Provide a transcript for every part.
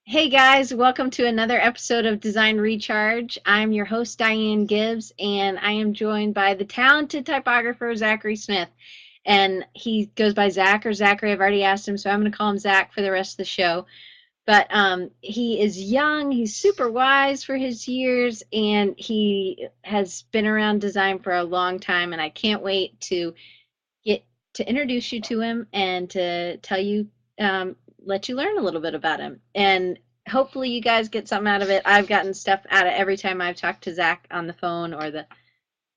Hey guys, welcome to another episode of Design Recharge. I'm your host, Diane Gibbs, and I am joined by the talented typographer, Zachary Smith. And he goes by Zach or Zachary. I've already asked him, so I'm going to call him Zach for the rest of the show. But he is young, he's super wise for his years, and he has been around design for a long time. And I can't wait to get to introduce you to him and to tell you, let you learn a little bit about him. And hopefully you guys get something out of it. I've gotten stuff out of every time I've talked to Zach on the phone or the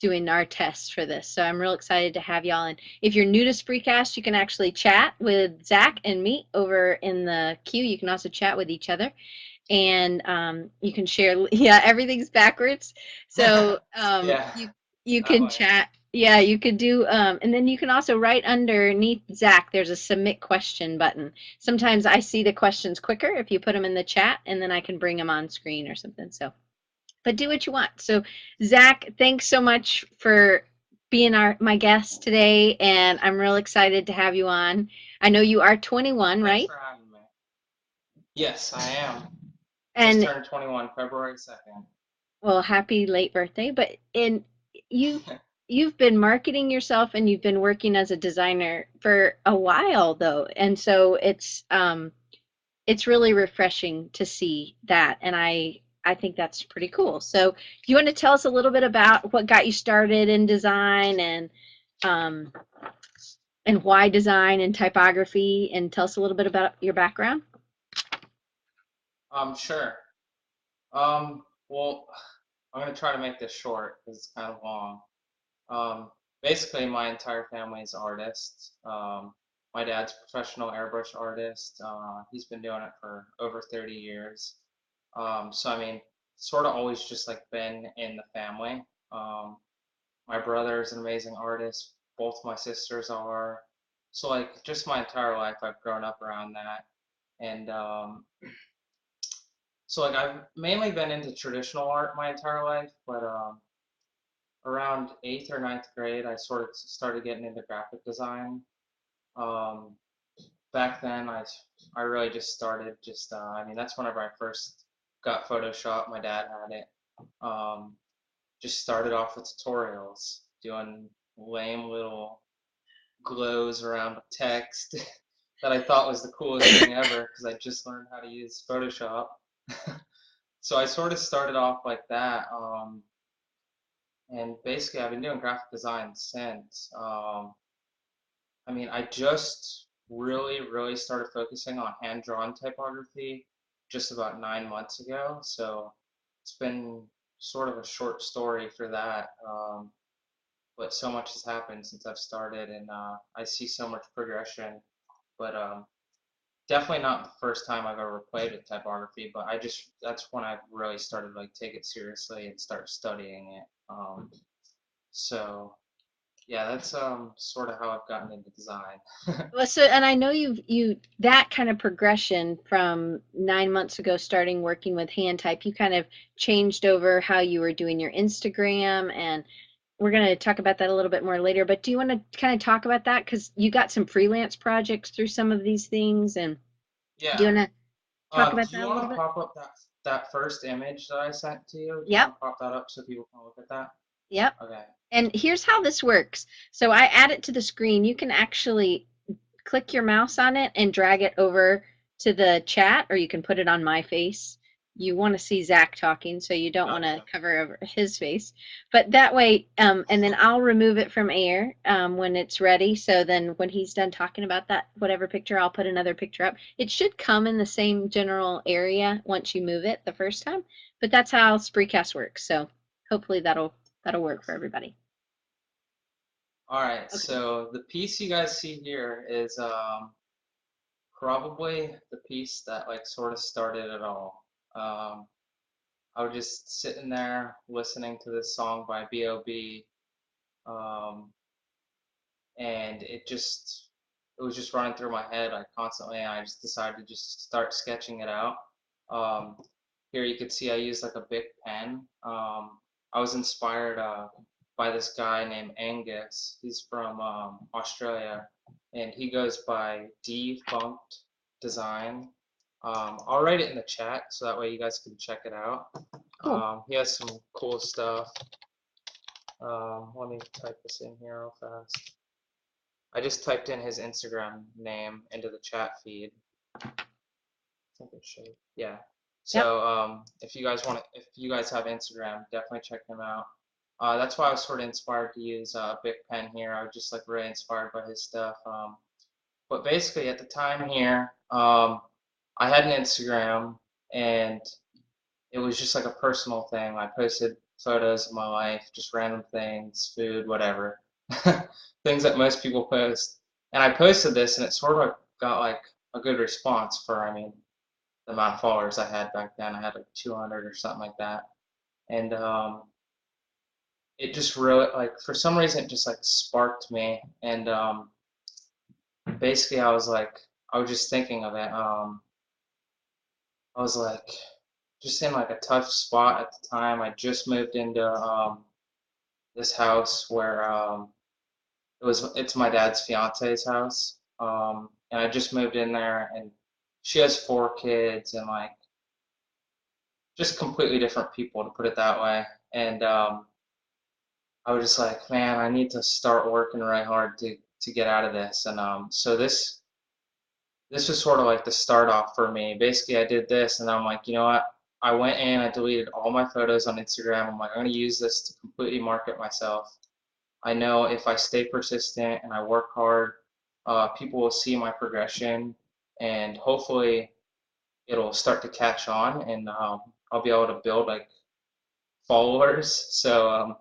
doing our tests for this. So I'm real excited to have y'all. And if you're new to Spreecast, you can actually chat with Zach and me over in the queue. You can also chat with each other. And you can share, yeah, everything's backwards. So Yeah, you that can way. chat. Yeah, you could do, and then you can also write underneath Zach, there's a submit question button. Sometimes I see the questions quicker if you put them in the chat, and then I can bring them on screen or something. So, but do what you want. So, Zach, thanks so much for being my guest today, and I'm real excited to have you on. I know you are 21, Thanks right? for having me. Yes, I am. Just And turned 21, February 2nd. well, happy late birthday. But in you've you've been marketing yourself and you've been working as a designer for a while though. And so it's really refreshing to see that. And I think that's pretty cool. So do you want to tell us a little bit about what got you started in design um and why design and typography, and tell us a little bit about your background? Sure. Well, I'm gonna try to make this short because it's kind of long. Um, Basically, my entire family is artists. My dad's a professional airbrush artist. He's been doing it for over 30 years. So I mean, sort of always just like been in the family. Um, My brother is an amazing artist. Both my sisters are. So like just my entire life, I've grown up around that. And so like I've mainly been into traditional art my entire life, but around eighth or ninth grade, I sort of started getting into graphic design. Um, Back then, I really just started just I mean that's whenever I first got Photoshop. My dad had it. Um, just started off with tutorials, doing lame little glows around text that I thought was the coolest thing ever because I just learned how to use Photoshop. So I sort of started off like that. And basically, I've been doing graphic design since. I mean, I just really started focusing on hand-drawn typography just about 9 months ago. So it's been sort of a short story for that. But so much has happened since I've started, and I see so much progression. But definitely not the first time I've ever played with typography. But I just that's when I really started like take it seriously and start studying it. So yeah, that's sort of how I've gotten into design. Well, so, and I know you that kind of progression from 9 months ago, starting working with hand type, you kind of changed over how you were doing your Instagram, and we're going to talk about that a little bit more later. But do you want to kind of talk about that? Because you got some freelance projects through some of these things, and do Yeah. you want to talk Do about you that a want little to bit? pop up that first image that I sent to you? Do you Yep, want to pop that up so people can look at that? yep. Okay. And here's how this works. So I add it to the screen. You can actually click your mouse on it and drag it over to the chat, or you can put it on my face. You want to see Zach talking, so you don't want to Gotcha. cover over his face. But that way, and then I'll remove it from air when it's ready. So then when he's done talking about that, whatever picture, I'll put another picture up. It should come in the same general area once you move it the first time, but that's how Spreecast works. So hopefully that'll work for everybody. All right. Okay. So the piece you guys see here is probably the piece that like sort of started it all. I was just sitting there listening to this song by B.O.B. Um, and it was just running through my head like constantly, and I just decided to just start sketching it out. Um, Here you can see I used like a big pen. I was inspired by this guy named Angus. He's from Australia, and he goes by Defunct Design. I'll write it in the chat so that way you guys can check it out. Cool. He has some cool stuff. Let me type this in here real fast. I just typed in his Instagram name into the chat feed. I think it should. Yeah. Yep. So if you guys if you guys have Instagram, definitely check him out. That's why I was sort of inspired to use Bic Pen here. I was just like really inspired by his stuff. But basically, at the time here, I had an Instagram, and it was just like a personal thing. I posted photos of my life, just random things, food, whatever, things that most people post. And I posted this, and it sort of got like a good response for, I mean, the amount of followers I had back then. I had like 200 or something like that. And it just really, like, for some reason, it just like sparked me. And basically, I was just thinking of it. I was like, just in like a tough spot at the time. I just moved into this house where it's my dad's fiance's house. And I just moved in there, and she has 4 kids, and like just completely different people, to put it that way. And I was just like, man, I need to start working really hard to get out of this. And so this was sort of like the start off for me. Basically, I did this, and I'm like, you know what? I went in, I deleted all my photos on Instagram. I'm like, I'm going to use this to completely market myself. I know if I stay persistent and I work hard, people will see my progression, and hopefully it'll start to catch on, and I'll be able to build like followers. So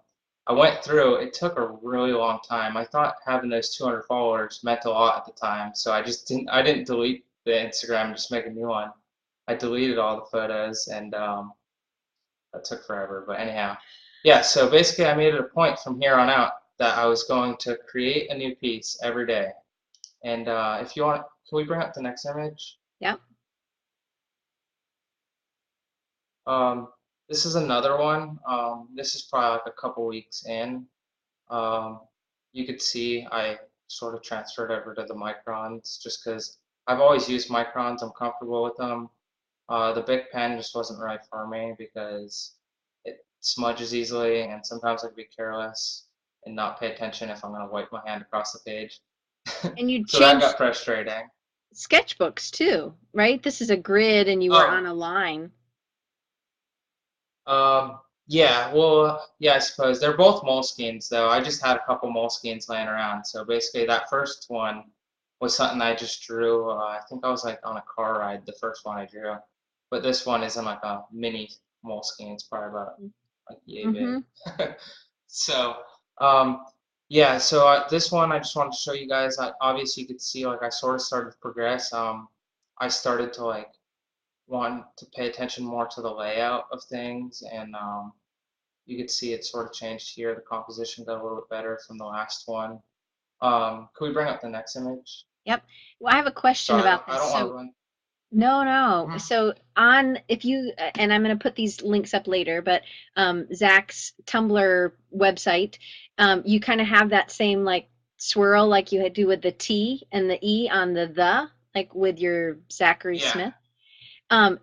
I went through. It took a really long time. I thought having those 200 followers meant a lot at the time, so I just didn't. I didn't delete the Instagram and just make a new one. I deleted all the photos, and that took forever. But anyhow, yeah. So basically, I made it a point from here on out that I was going to create a new piece every day. And if you want, can we bring up the next image? Yep. Um, this is another one. This is probably like a couple weeks in. Um, you could see I sort of transferred over to the microns just because I've always used microns. I'm comfortable with them. The big pen just wasn't right for me because it smudges easily, and sometimes I can be careless and not pay attention if I'm going to wipe my hand across the page. And you So that changed got frustrating. sketchbooks too, right? This is a grid and you were on Oh, a line. yeah, well, yeah, I suppose they're both Moleskines though. I just had a couple Moleskines laying around. So basically, that first one was something I just drew. I think I was like on a car ride, the first one I drew. But this one is in like a mini Moleskine. It's probably about like yay big. Mm-hmm. So, um, yeah, so this one I just wanted to show you guys. Obviously, you could see like I sort of started to progress. I started to like want to pay attention more to the layout of things, and you could see it sort of changed here. The composition got a little bit better from the last one. Could we bring up the next image? Yep. Well, I have a question Sorry, about I this. don't want to So run. no, no. Mhm. So on if you and I'm going to put these links up later, but Zach's Tumblr website, you kind of have that same like swirl like you had do with the T and the E on the like with your Zachary Yeah. Smith.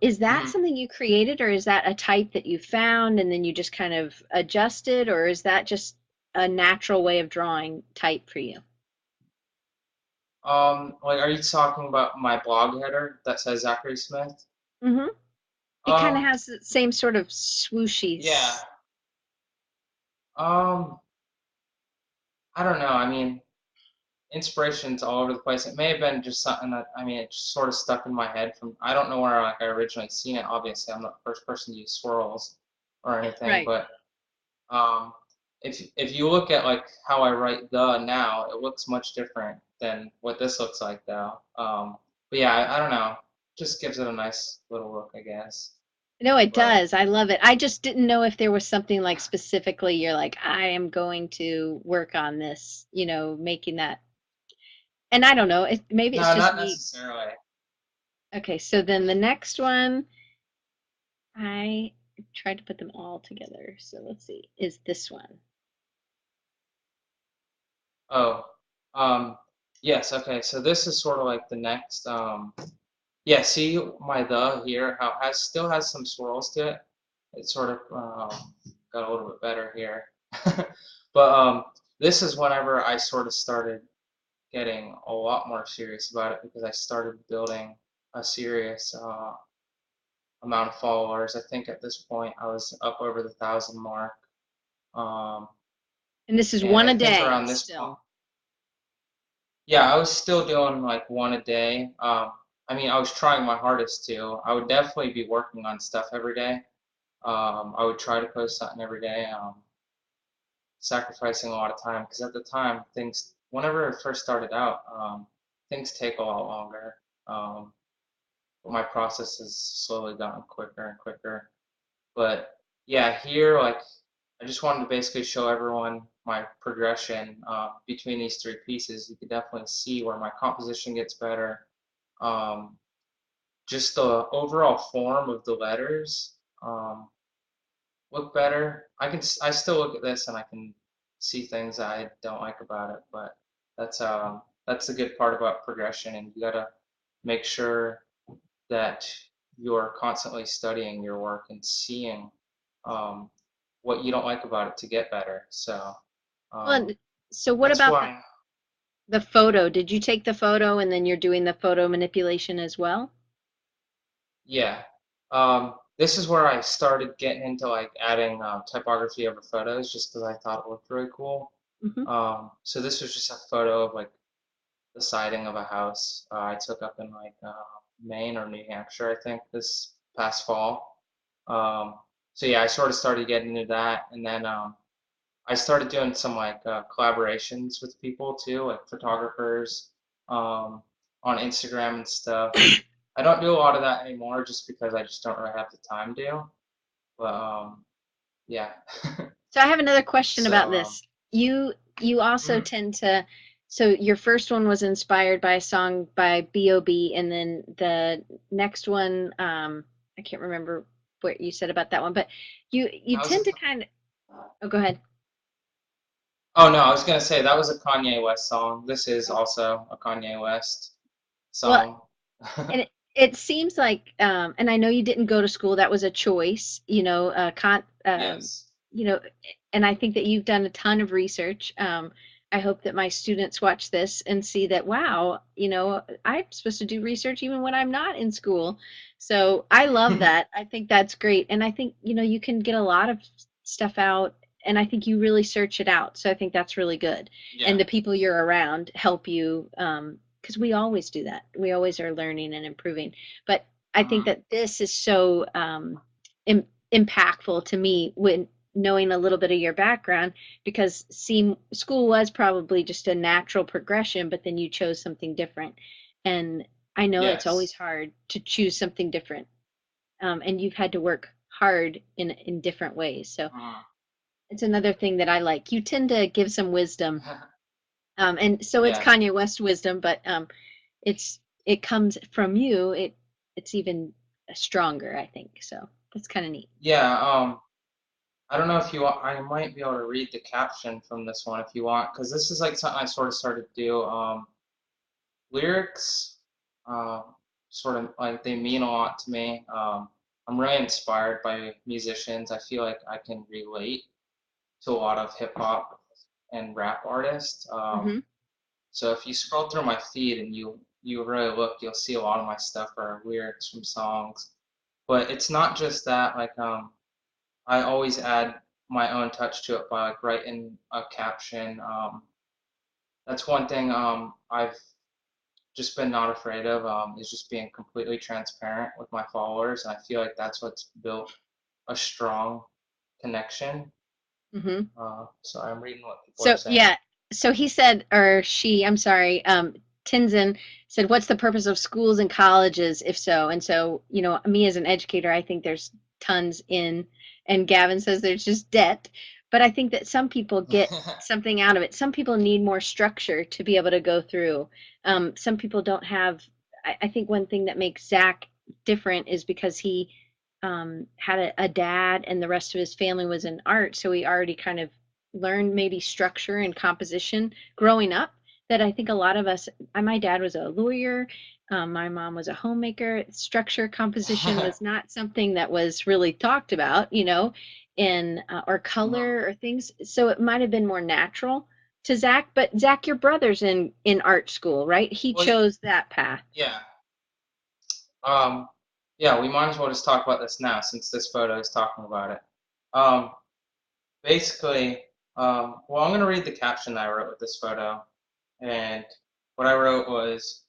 Is that Mhm. something you created, or is that a type that you found and then you just kind of adjusted, or is that just a natural way of drawing type for you? Like, are you talking about my blog header that says Zachary Smith? Hmm. It kind of Um, has the same sort of swooshy. yeah. Um, I don't know. I mean, inspiration's all over the place. It may have been just something that, I mean, it just sort of stuck in my head from, I don't know where like I originally seen it. Obviously, I'm not the first person to use swirls or anything, Right. but um, if you look at like how I write the now, it looks much different than what this looks like though. But yeah, I don't know. Just gives it a nice little look, I guess. No, it But does. I love it. I just didn't know if there was something like specifically you're like, I am going to work on this, making that. And I don't know, maybe it's no, just not me. necessarily. Okay, so then the next one, I tried to put them all together. So let's see, is this one. Oh, um, yes, okay. So this is sort of like the next. Yeah, see my the here how has still has some swirls to it. It sort of got a little bit better here. But this is whenever I sort of started getting a lot more serious about it because I started building a serious amount of followers. I think at this point I was up over the 1,000 mark. Um, And this is and one I a think day around this point, still. yeah, I was still doing like one a day. I mean, I was trying my hardest to. I would definitely be working on stuff every day. I would try to post something every day, sacrificing a lot of time because at the time, things, whenever I first started out, things take a lot longer. Um, but my process has slowly gotten quicker and quicker. But yeah, here, like, I just wanted to basically show everyone my progression between these three pieces. You could definitely see where my composition gets better. Um, just the overall form of the letters look better. I still look at this and I can see things I don't like about it, but that's the good part about progression, and you gotta make sure that you're constantly studying your work and seeing um, what you don't like about it to get better. So Well, um, so what that's about why, the photo? Did you take the photo and then you're doing the photo manipulation as well? yeah. This is where I started getting into like adding typography over photos just because I thought it looked really cool. Hmm. So this was just a photo of like the siding of a house I took up in like Maine or New Hampshire, I think, this past fall. Um, so yeah, I sort of started getting into that, and then I started doing some like collaborations with people too, like photographers um, on Instagram and stuff. I don't do a lot of that anymore just because I just don't really have the time to. But yeah. So I have another question So about this. You also mhm. tend to, so your first one was inspired by a song by B.O.B. and then the next one, I can't remember what you said about that one, but you That was a. tend to kind of, oh, go ahead. Oh no, I was gonna say that was a Kanye West song. This is also a Kanye West Well, song. and it seems like, and I know you didn't go to school, that was a choice, Yes. you know, and I think that you've done a ton of research. I hope that my students watch this and see that, wow, I'm supposed to do research even when I'm not in school. So I love that. I think that's great. And I think, you can get a lot of stuff out, and I think you really search it out. So I think that's really good. And Yeah. the people you're around help you, because we always do that. We always are learning and improving. But I think Hmm. that this is so im impactful to me when knowing a little bit of your background, because school was probably just a natural progression, but then you chose something different. And I know it's always Yes. hard to choose something different. And you've had to work hard in different ways. So Mhm. it's another thing that I like. You tend to give some wisdom. And so it's Yeah. Kanye West wisdom, but it comes from you. It's even stronger, I think. So that's kind of neat. Yeah. I don't know if you want, I might be able to read the caption from this one if you want, because this is like something I sort of started to do. Lyrics, uh, sort of like they mean a lot to me. I'm really inspired by musicians. I feel like I can relate to a lot of hip hop and rap artists. Hmm. So if you scroll through my feed and you really look, you'll see a lot of my stuff are lyrics from songs. But it's not just that. Like I always add my own touch to it by like writing a caption. That's one thing I've just been not afraid of is just being completely transparent with my followers, and I feel like that's what's built a strong connection. Hmm. So I'm reading what people are So saying. yeah, so he said, or she, I'm sorry, Tinzen said, "What's the purpose of schools and colleges, if so?" And so, me as an educator, I think there's tons in, and Gavin says there's just debt. But I think that some people get something out of it. Some people need more structure to be able to go through. Some people don't have. I think one thing that makes Zach different is because he had a dad, and the rest of his family was in art, so he already kind of learned maybe structure and composition growing up, that I think a lot of us, my dad was a lawyer, My mom was a homemaker. Structure composition was not something that was really talked about, in or Mhm. color or things. So it might have been more natural to Zach. But Zach, your brother's in art school, right? He Well, chose that path. yeah. Um, yeah, we might as well just talk about this now since this photo is talking about it. Um, basically, well, I'm going to read the caption that I wrote with this photo. And what I wrote was,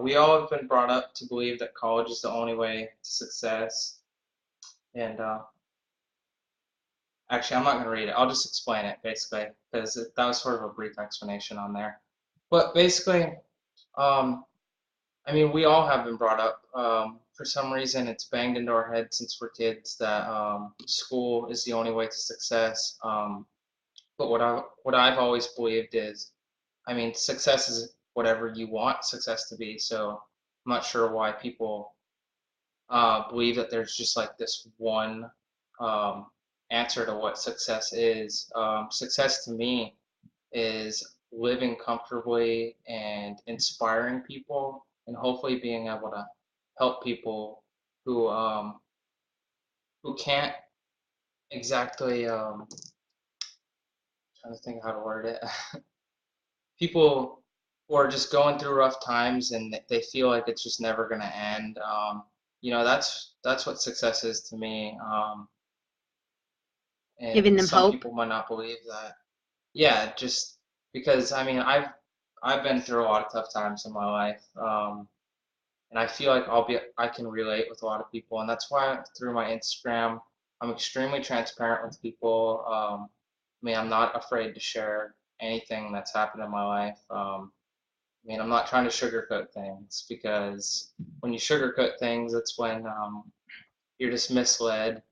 we all have been brought up to believe that college is the only way to success. And actually, I'm not going to read it. I'll just explain it basically, because that was sort of a brief explanation on there. But basically, um, I mean, we all have been brought up. For some reason, it's banged into our head since we're kids that school is the only way to success. But what I've always believed is, I mean, success is whatever you want success to be. So I'm not sure why people believe that there's just like this one um, answer to what success is. Success to me is living comfortably and inspiring people, and hopefully being able to help people who can't exactly trying to think how to word it. People who are just going through rough times and they feel like it's just never going to end. That's what success is to me. And Giving them some hope. people might not believe that. Yeah, just because I mean I've been through a lot of tough times in my life, and I feel like I can relate with a lot of people, and that's why through my Instagram I'm extremely transparent with people. I mean I'm not afraid to share anything that's happened in my life. I mean I'm not trying to sugarcoat things because when you sugarcoat things, that's when you're just misled,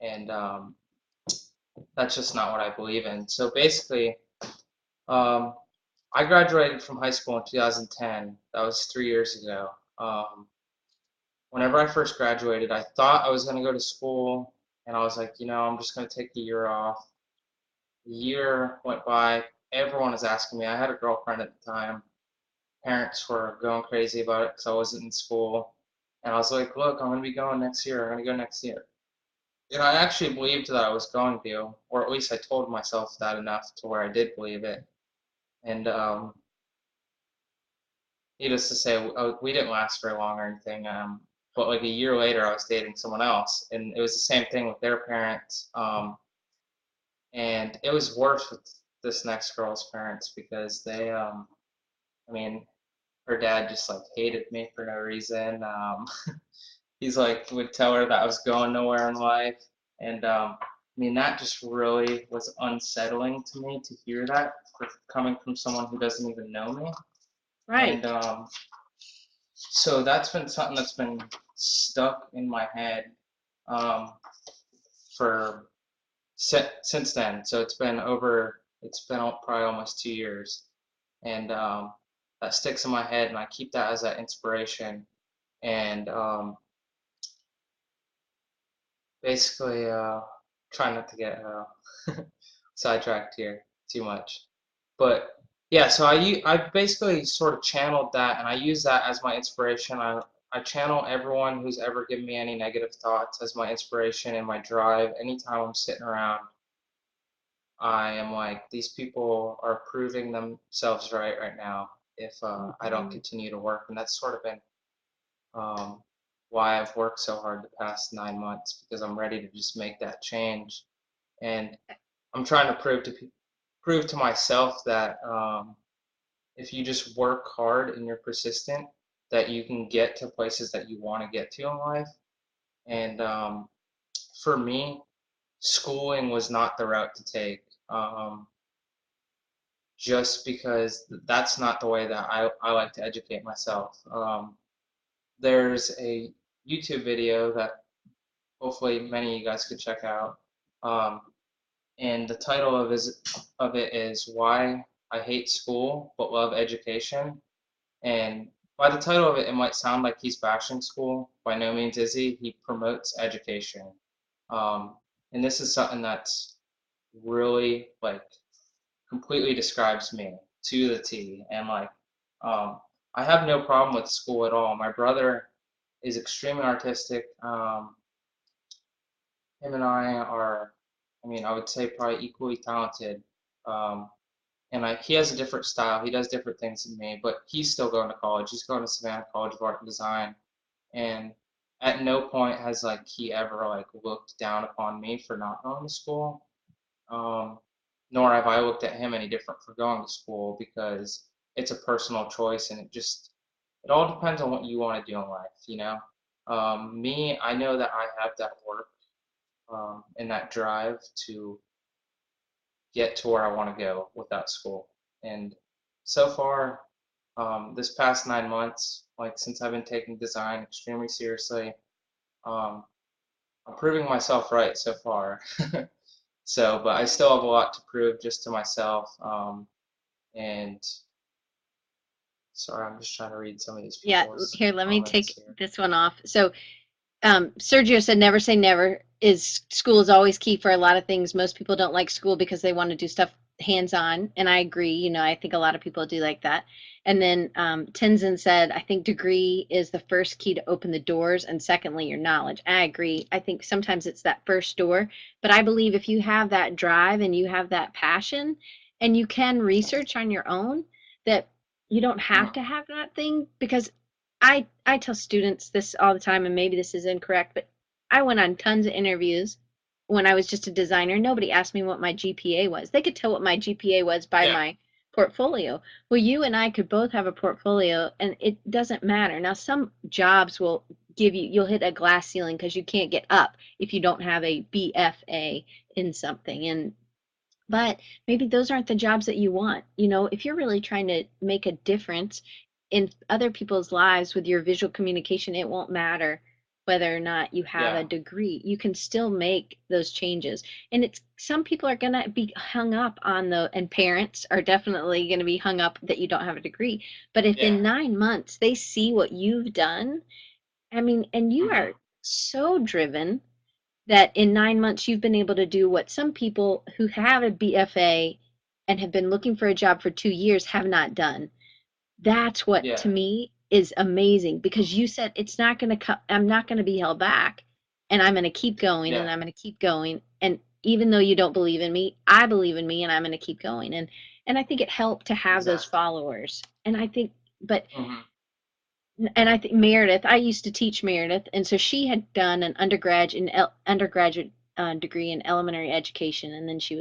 and that's just not what I believe in. So basically. Um, I graduated from high school in 2010. That was 3 years ago. Whenever I first graduated, I thought I was going to go to school, and I was like, I'm just going to take the year off. The year went by. Everyone was asking me. I had a girlfriend at the time. Parents were going crazy about it because I wasn't in school. And I was like, look, I'm going to be going next year. I'm going to go next year. And I actually believed that I was going to, or at least I told myself that enough to where I did believe it. And needless to say, we didn't last very long or anything. But like a year later, I was dating someone else, and it was the same thing with their parents. And it was worse with this next girl's parents because I mean, her dad just like hated me for no reason. He's like would tell her that I was going nowhere in life, and I mean that just really was unsettling to me to hear that coming from someone who doesn't even know me. And Right. so that's been something that's been stuck in my head um, for since then. So it's been probably almost 2 years, and that sticks in my head, and I keep that as that inspiration. And basically, try not to get sidetracked here too much. But yeah, so I basically sort of channeled that, and I use that as my inspiration. I channel everyone who's ever given me any negative thoughts as my inspiration and my drive. Anytime I'm sitting around, I am like, these people are proving themselves right now if I don't Mhm. continue to work. And that's sort of been um, why I've worked so hard the past 9 months because I'm ready to just make that change. And I'm trying to prove to myself that if you just work hard and you're persistent, that you can get to places that you want to get to in life. And for me, schooling was not the route to take, just because that's not the way that I like to educate myself. There's a YouTube video that hopefully many of you guys could check out. Um, and the title of it is Why I Hate School But Love Education. And by the title of it, it might sound like he's bashing school. By no means is he. He promotes education. Um, and this is something that's really like completely describes me to the T. And like, I have no problem with school at all. My brother is extremely artistic. Him and I are, I mean, I would say probably equally talented. Um, he has a different style. He does different things than me, but he's still going to college. He's going to Savannah College of Art and Design, and at no point has like he ever like looked down upon me for not going to school. Um, Nor have I looked at him any different for going to school because it's a personal choice and it all depends on what you want to do in life, you know? Me, I know that I have that work and that drive to get to where I want to go with that school. And so far, this past 9 months, like since I've been taking design extremely seriously, um, I'm proving myself right so far. So, but I still have a lot to prove just to myself. And sorry, I'm just trying to read some of these Yeah, people's here, let me comments take here. this one off. So Sergio said, never say never. Is school is always key for a lot of things. Most people don't like school because they want to do stuff hands on. And I agree. I think a lot of people do like that. And then Tenzin said, I think degree is the first key to open the doors. And secondly, your knowledge. I agree. I think sometimes it's that first door. But I believe if you have that drive and you have that passion and you can research on your own, that you don't have Mhm. to have that thing because I tell students this all the time, and maybe this is incorrect, but I went on tons of interviews when I was just a designer. Nobody asked me what my GPA was. They could tell what my GPA was by Yeah, my portfolio. Well, you and I could both have a portfolio, and it doesn't matter. Now, some jobs will you'll hit a glass ceiling because you can't get up if you don't have a BFA in something. But maybe those aren't the jobs that you want. If you're really trying to make a difference in other people's lives with your visual communication, it won't matter whether or not you have yeah, a degree. You can still make those changes. And it's some people are going to be hung up on and parents are definitely going to be hung up that you don't have a degree. But if yeah. in 9 months they see what you've done, I mean, and you Hmm. are so driven that in 9 months you've been able to do what some people who have a BFA and have been looking for a job for 2 years have not done. That's what Yeah, to me is amazing because you said it's not going to come, I'm not going to be held back and I'm going to keep going yeah, and I'm going to keep going. And even though you don't believe in me, I believe in me and I'm going to keep going. And I think it helped to have those exactly. followers. And I think, but Hmm. and I think Meredith, I used to teach Meredith, and so she had done an undergraduate degree in elementary education, and then she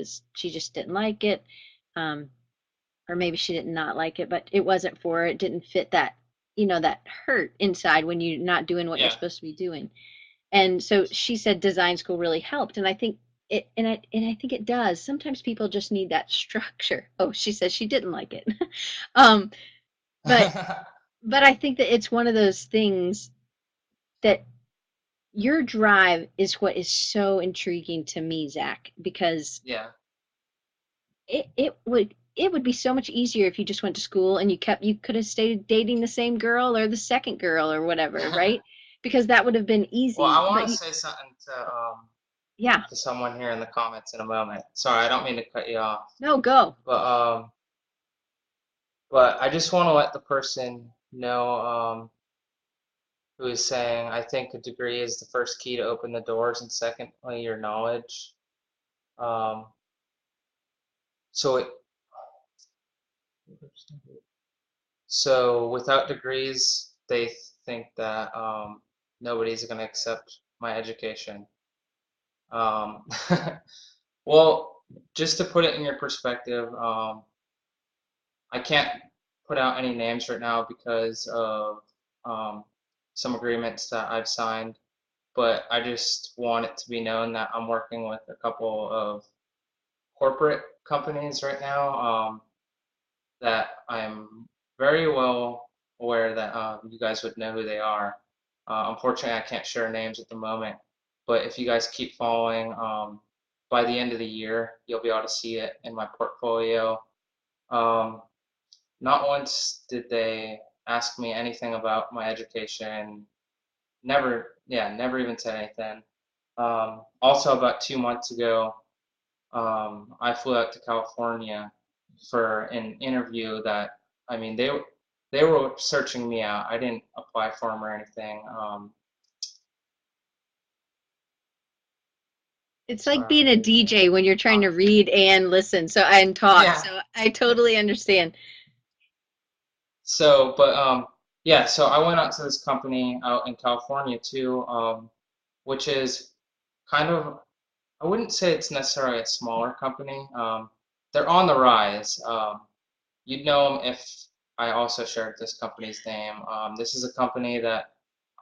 just didn't like it, um, or maybe she did not like it, but it wasn't for her. It didn't fit that that hurt inside when you're not doing what you're Yeah. supposed to be doing. And so she said design school really helped, and I think I think it does. Sometimes people just need that structure. Oh, she says she didn't like it, um, but but I think that it's one of those things that your drive is what is so intriguing to me, Zach, because Yeah. it would be so much easier if you just went to school and you could have stayed dating the same girl or the second girl or whatever, right? Because that would have been Well, I easy. want But to say something yeah, to someone here in the comments in a moment. Sorry, I don't mean to cut you off, no, go. but I just want to let the person know who is saying I think a degree is the first key to open the doors, and secondly, your knowledge. Um, so it so without degrees, they think that nobody's going to accept my education. Um, well, just to put it in your perspective, I can't put out any names right now because of um, some agreements that I've signed, but I just want it to be known that I'm working with a couple of corporate companies right now that I'm very well aware that you guys would know who they are. Unfortunately, I can't share names at the moment, but if you guys keep following, by the end of the year, you'll be able to see it in my portfolio. Um, Not once did they ask me anything about my education. Never, yeah, never even said anything. Also, about 2 months ago, I flew out to California for an interview that, I mean, they were searching me out. I didn't apply for them or anything. It's like Sorry, I'm being a losing. DJ when you're trying to Um, read and listen, so and talk. yeah. So I totally understand. So, but yeah. So I went out to this company out in California too, which is kind of, I wouldn't say it's necessarily a smaller company. They're on the rise. You'd know them if I also shared this company's name. This is a company that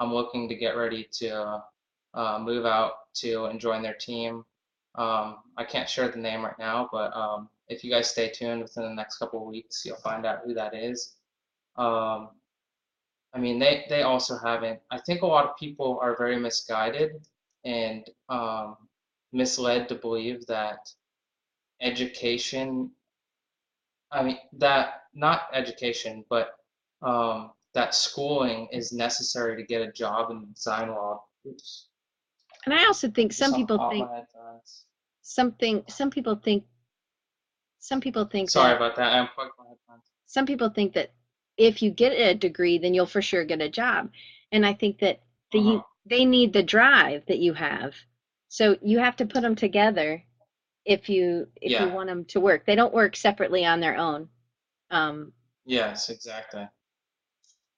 I'm looking to get ready to move out to and join their team. I can't share the name right now, but if you guys stay tuned within the next couple of weeks, you'll find out who that is. Um, I mean, they also haven't. I think a lot of people are very misguided and misled to believe that education, I mean, that not education, but that schooling is necessary to get a job in the design world. Oops, And I also think just unpop my headphones. some people think some people think Sorry that about that. I unplugged my headphones. some people think that if you get a degree, then you'll for sure get a job. And I think that Uh-huh. they need the drive that you have. So you have to put them together if you Yeah. want them to work. They don't work separately on their own. Um, Yes, exactly.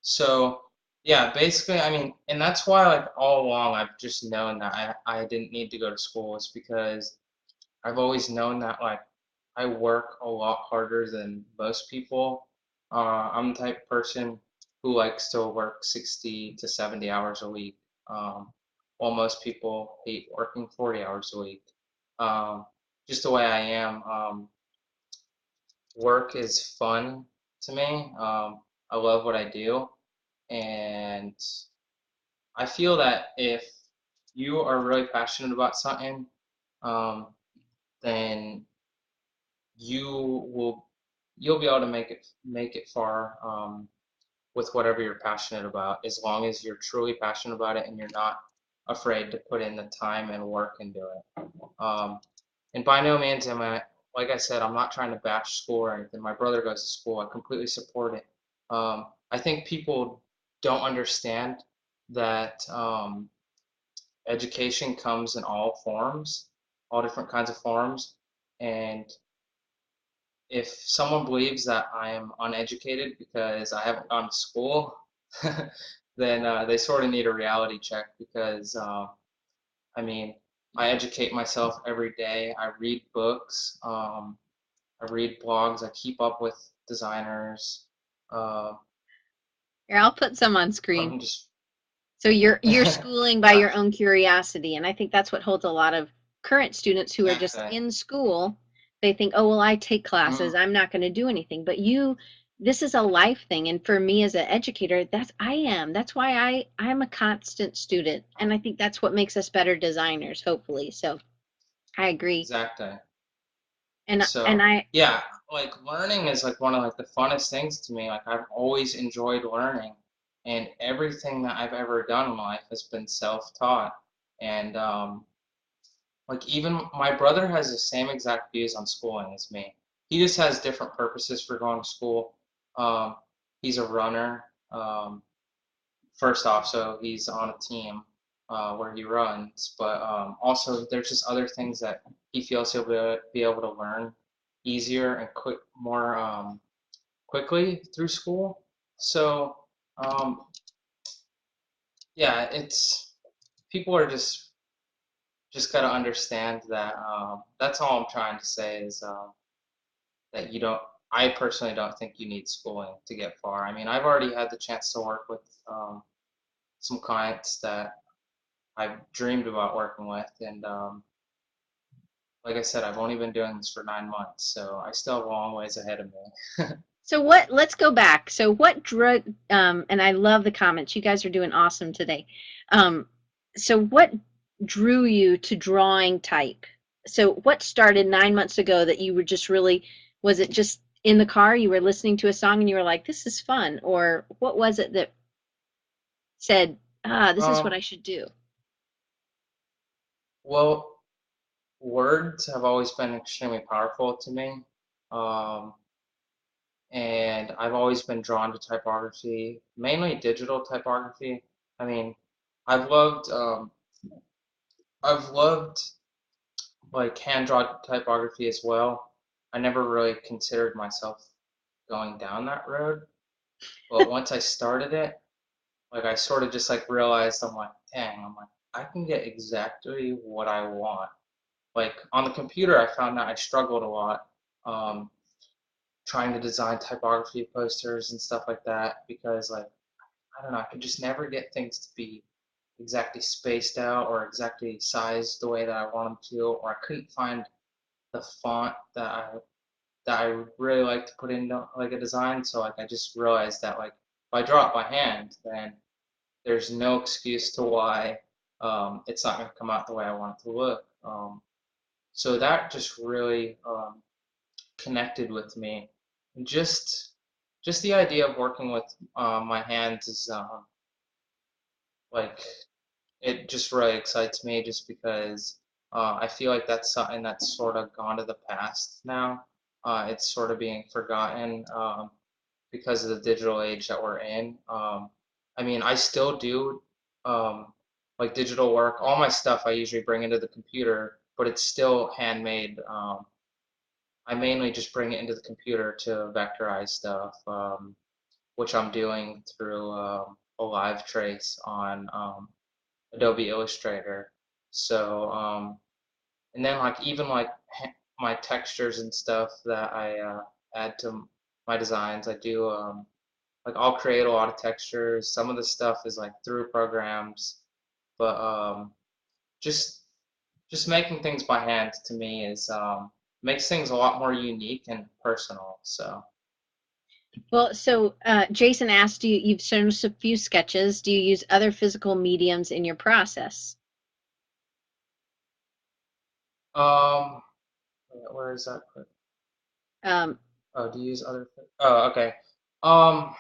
So, yeah, basically, I mean, and that's why, like, all along, I've just known that I didn't need to go to school, is because I've always known that, like, I work a lot harder than most people. I'm the type of person who likes to work 60 to 70 hours a week, while most people hate working 40 hours a week. Um, just the way I am. Work is fun to me. I love what I do. And I feel that if you are really passionate about something, um, then you will you'll be able to make it far with whatever you're passionate about, as long as you're truly passionate about it and you're not afraid to put in the time and work into it. And by no means am I, like I said, I'm not trying to bash school or anything. My brother goes to school. I completely support it. I think people don't understand that education comes in all forms, all different kinds of forms. And if someone believes that I am uneducated because I haven't gone to school, then they sort of need a reality check because, I mean, I educate myself every day. I read books, I read blogs, I keep up with designers. Uh, Here, I'll put some on screen. I'm just So you're schooling by uh, your own curiosity, and I think that's what holds a lot of current students who are just exactly. in school. They think, "Oh, well, I take classes. Mm, I'm not going to do anything." But this is a life thing, and for me as an educator, that's I am. That's why I'm a constant student, and I think that's what makes us better designers, hopefully. So I agree. exactly. And So I yeah, like learning is like one of like the funnest things to me. Like I've always enjoyed learning, and everything that I've ever done in life has been self-taught. And like even my brother has the same exact views on schooling as me. He just has different purposes for going to school. Um, he's a runner. First off, so he's on a team where he runs, but also there's just other things that he feels he'll be able to learn easier and more quickly through school. So um, yeah, it's people are just gotta understand that. That's all I'm trying to say is that you don't. I personally don't think you need schooling to get far. I mean, I've already had the chance to work with some clients that I've dreamed about working with, and like I said, I've only been doing this for 9 months, so I still have a long ways ahead of me. So what, let's go back. So what drug, and I love the comments. You guys are doing awesome today. Um, so what drew you to drawing type? So what started 9 months ago that you were just really, was it just in the car, you were listening to a song and you were like, this is fun? Or what was it that said, ah, this is what Um, I should do? well, words have always been extremely powerful to me. Um, and I've always been drawn to typography, mainly digital typography. I mean, I've loved um, I've loved like hand drawn typography as well. I never really considered myself going down that road, but once I started it, like I sort of just like realized I'm like, dang, I'm like I can get exactly what I want. Like on the computer, I found that I struggled a lot um, trying to design typography posters and stuff like that because like I don't know, I could just never get things to be exactly spaced out or exactly sized the way that I want them to, or I couldn't find the font that I would really like to put into like a design. So like I just realized that like if I draw it by hand, then there's no excuse to why it's not going to come out the way I want it to look. So that just really connected with me. And just the idea of working with my hands is like it just really excites me just because I feel like that's something that's sort of gone to the past now. It's sort of being forgotten because of the digital age that we're in. I mean, I still do like digital work. All my stuff I usually bring into the computer, but it's still handmade. I mainly just bring it into the computer to vectorize stuff, which I'm doing through a live trace on Adobe Illustrator. So, and then like even like my textures and stuff that I add to my designs, I do like I'll create a lot of textures. Some of the stuff is like through programs, but just just making things by hand to me is makes things a lot more unique and personal. So, Well, so Jason asked you, you've shown us a few sketches. Do you use other physical mediums in your process? um, where is that? Um, Oh, do you use other? Oh, okay. Um,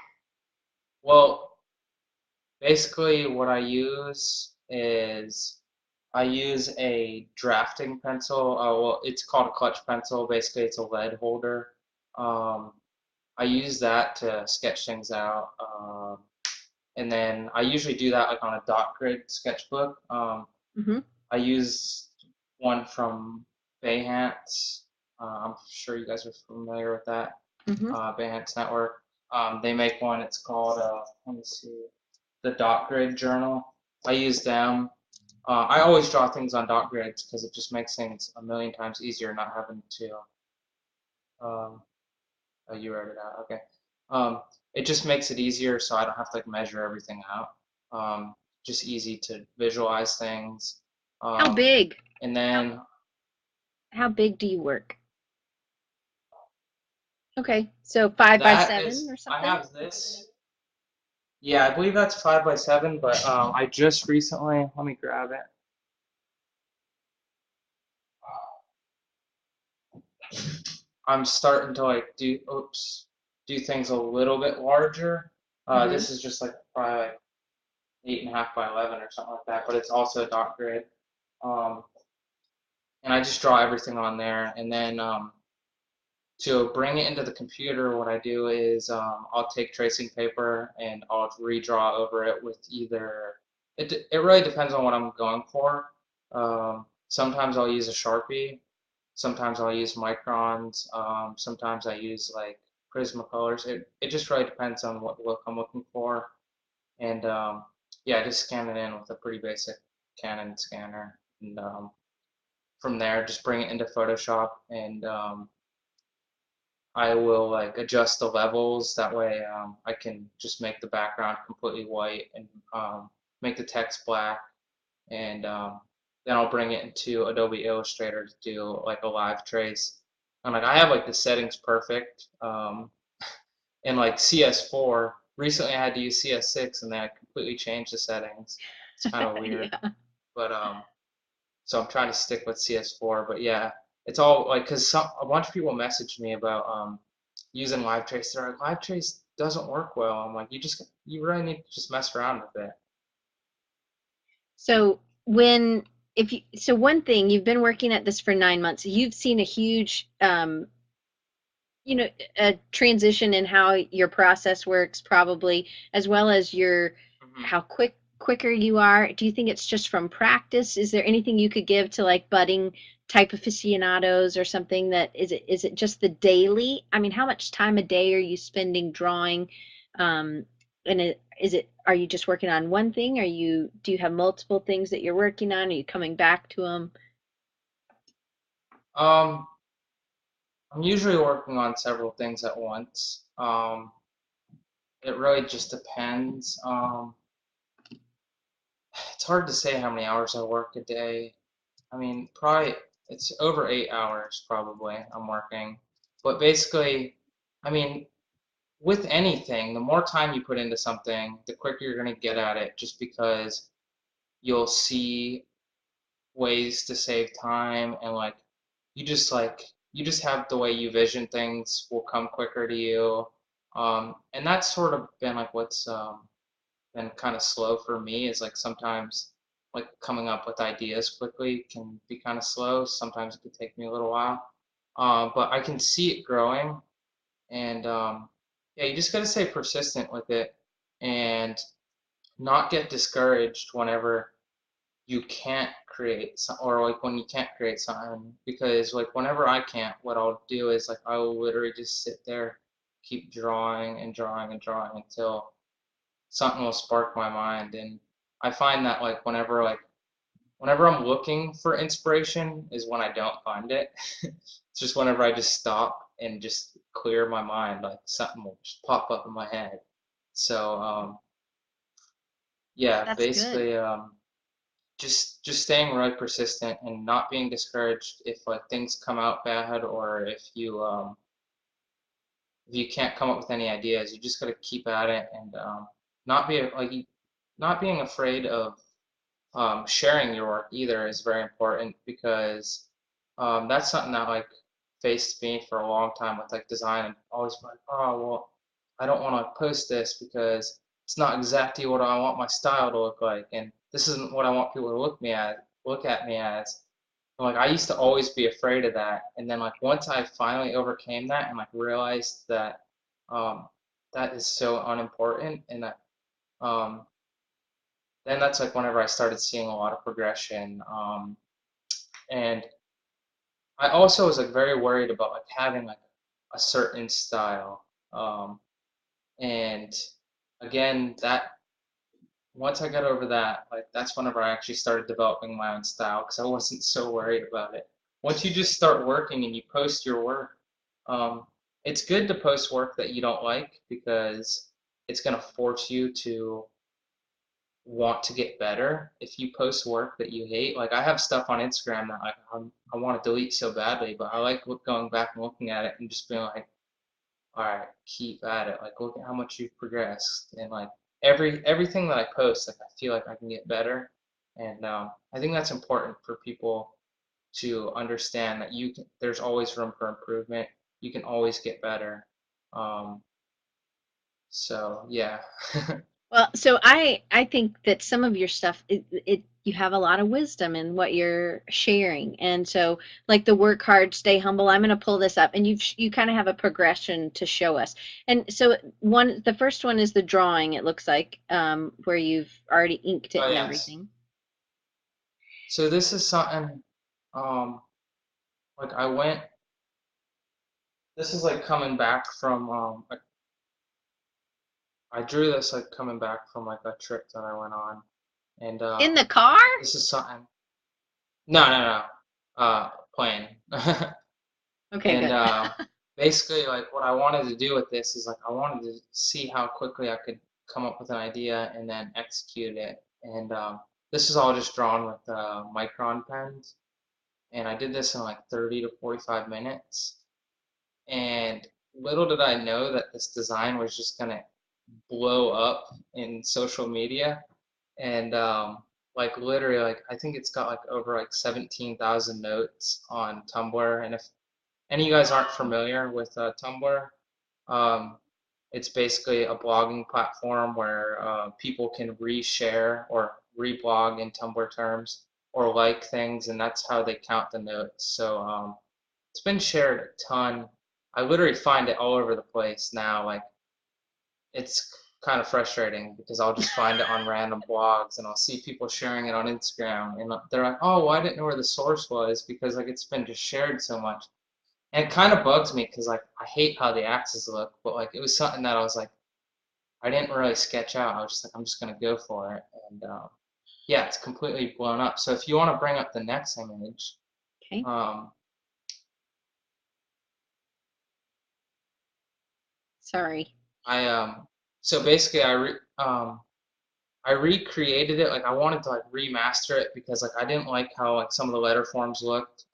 well, basically, what I use is I use a drafting pencil. Well, it's called a clutch pencil. Basically, it's a lead holder. Um, I use that to sketch things out. And then I usually do that like on a dot grid sketchbook. mhm, I use one from Behance. I'm sure you guys are familiar with that. mhm. Behance Network. They make one. It's called let me see, the Dot Grid Journal. I use them. I always draw things on dot grids because it just makes things a million times easier not having to. Um, oh, you wrote it out. Okay. Um, it just makes it easier so I don't have to like measure everything out. Just easy to visualize things. How Um, big? and How then how big do you work? Okay, so 5 by 7 or I something? have this. Yeah, I believe that's 5 by 7, but I just recently, let me grab it. I'm starting to like do things a little bit larger. Hmm. This is just like probably like 8.5 by 11 or something like that, but it's also a dot grid. Um, and I just draw everything on there. And then to bring it into the computer, what I do is I'll take tracing paper and I'll redraw over it with either, it really depends on what I'm going for. Sometimes I'll use a Sharpie, sometimes I'll use microns, sometimes I use like Prismacolors. It just really depends on what look I'm looking for. And yeah, I just scan it in with a pretty basic Canon scanner. And from there, just bring it into Photoshop and I will like adjust the levels. That way, I can just make the background completely white and make the text black. And then I'll bring it into Adobe Illustrator to do like a live trace. And like I have like the settings perfect. In like CS4, recently I had to use CS6 and then I completely changed the settings. It's kind of weird, Yeah. but so I'm trying to stick with CS4. But yeah, it's all like because some a bunch of people messaged me about using Live Trace. They're like, Live Trace doesn't work well. I'm like, you really need to just mess around with it. So when if you so one thing you've been working at this for 9 months, you've seen a huge you know, a transition in how your process works probably, as well as your Hmm. how quicker you are. Do you think it's just from practice? Is there anything you could give to like budding type aficionados or something? That is it just the daily? I mean, how much time a day are you spending drawing? Um, and is it are you just working on one thing? Are you do you have multiple things that you're working on? Are you coming back to them? Um, I'm usually working on several things at once. It really just depends. It's hard to say how many hours I work a day. I mean, probably it's over 8 hours probably I'm working. But basically, I mean, with anything, the more time you put into something, the quicker you're going to get at it just because you'll see ways to save time and you just have the way you vision things will come quicker to you. And that's sort of been like what's been kind of slow for me is like sometimes like coming up with ideas quickly can be kind of slow. Sometimes it could take me a little while. But I can see it growing and yeah, you just got to stay persistent with it and not get discouraged whenever you can't create some, or like when you can't create something because like whenever I can't, what I'll do is like I will literally just sit there, keep drawing and drawing and drawing until something will spark my mind. And I find that like whenever I'm looking for inspiration is when I don't find it. It's just whenever I just stop and just clear my mind, like something will just pop up in my head. So yeah, That's good. basically just staying really persistent and not being discouraged if like things come out bad or if you can't come up with any ideas, you just got to keep at it and not be like not being afraid of sharing your work either is very important because that's something that like faced me for a long time with like design and always like, oh well, I don't want to post this because it's not exactly what I want my style to look like, and this isn't what I want people to look at me as. And, like I used to always be afraid of that, and then like once I finally overcame that and like realized that um, that is so unimportant, and that um, then that's like whenever I started seeing a lot of progression. And I also was like very worried about like having like a certain style. And again, that once I got over that, like that's whenever I actually started developing my own style because I wasn't so worried about it. Once you just start working and you post your work, um, it's good to post work that you don't like because it's gonna force you to want to get better. If you post work that you hate, like I have stuff on Instagram that I want to delete so badly, but I like going back and looking at it and just being like, all right, keep at it. Like look at how much you've progressed, and like everything that I post, like I feel like I can get better, and I think that's important for people to understand that there's always room for improvement. You can always get better. Um, so yeah. Well, so I think that some of your stuff it you have a lot of wisdom in what you're sharing. And so like the work hard, stay humble. I'm going to pull this up and you kind of have a progression to show us. And so the first one is the drawing it looks like where you've already inked it Oh and yes. everything. So this is something um like I went this is like coming back from like I drew this like coming back from like a trip that I went on and In the car? this is something no plane. Okay, And good. basically like what I wanted to do with this is like I wanted to see how quickly I could come up with an idea and then execute it. And this is all just drawn with micron pens and I did this in like 30 to 45 minutes. And little did I know that this design was just gonna blow up in social media. And like literally, like I think it's got like over like 17,000 notes on Tumblr. And if any of you guys aren't familiar with Tumblr, um, it's basically a blogging platform where people can reshare or reblog in Tumblr terms or like things, and that's how they count the notes. So it's been shared a ton I literally find it all over the place now. Like it's kind of frustrating because I'll just find it on random blogs and I'll see people sharing it on Instagram and they're like, "Oh, well, I didn't know where the source was because like it's been just shared so much." And it kind of bugs me because like I hate how the axes look, but like it was something that I was like I didn't really sketch out. I was just like I'm just gonna go for it, and yeah, it's completely blown up. So if you want to bring up the next image, Okay. um, Sorry. I so basically I recreated it. Like I wanted to like remaster it because like I didn't like how like some of the letter forms looked.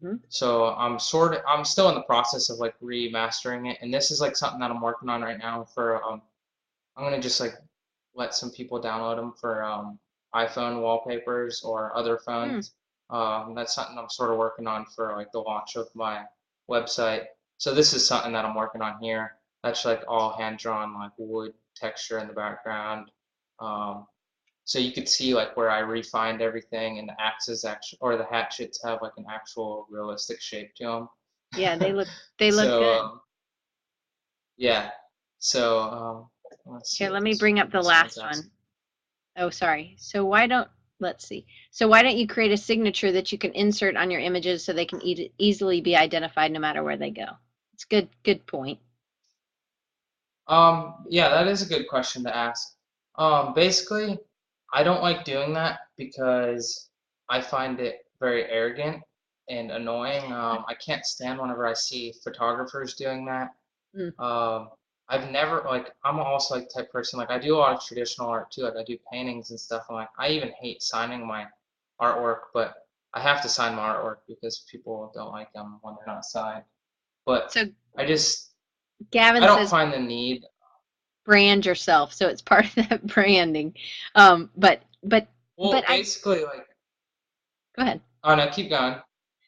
Hmm. So I'm still in the process of like remastering it, and this is like something that I'm working on right now for I'm gonna just like let some people download them for iPhone wallpapers or other Hmm. phones. That's something I'm sort of working on for like the launch of my website. So this is something that I'm working on here. That's like all hand drawn like wood texture in the background. Um, so you could see like where I refined everything and the axes actually or the hatchets have like an actual realistic shape to Yeah, them. they look So good. yeah. So let's see Here, what let me bring up the this one's last asking. one. Oh, sorry. So why don't let's see. So why don't you create a signature that you can insert on your images so they can easily be identified no matter where they go? It's good point. Yeah, that is a good question to ask. Basically, I don't like doing that because I find it very arrogant and annoying. I can't stand whenever I see photographers doing that. Mm. Um, I've never like I'm also like type person like I do a lot of traditional art too. Like I do paintings and stuff. And like I even hate signing my artwork, but I have to sign my artwork because people don't like them when they're not signed. But So I just I Gavin don't says find the need. brand yourself, so it's part of that branding. But Well, I basically, like, go ahead. oh no, keep going.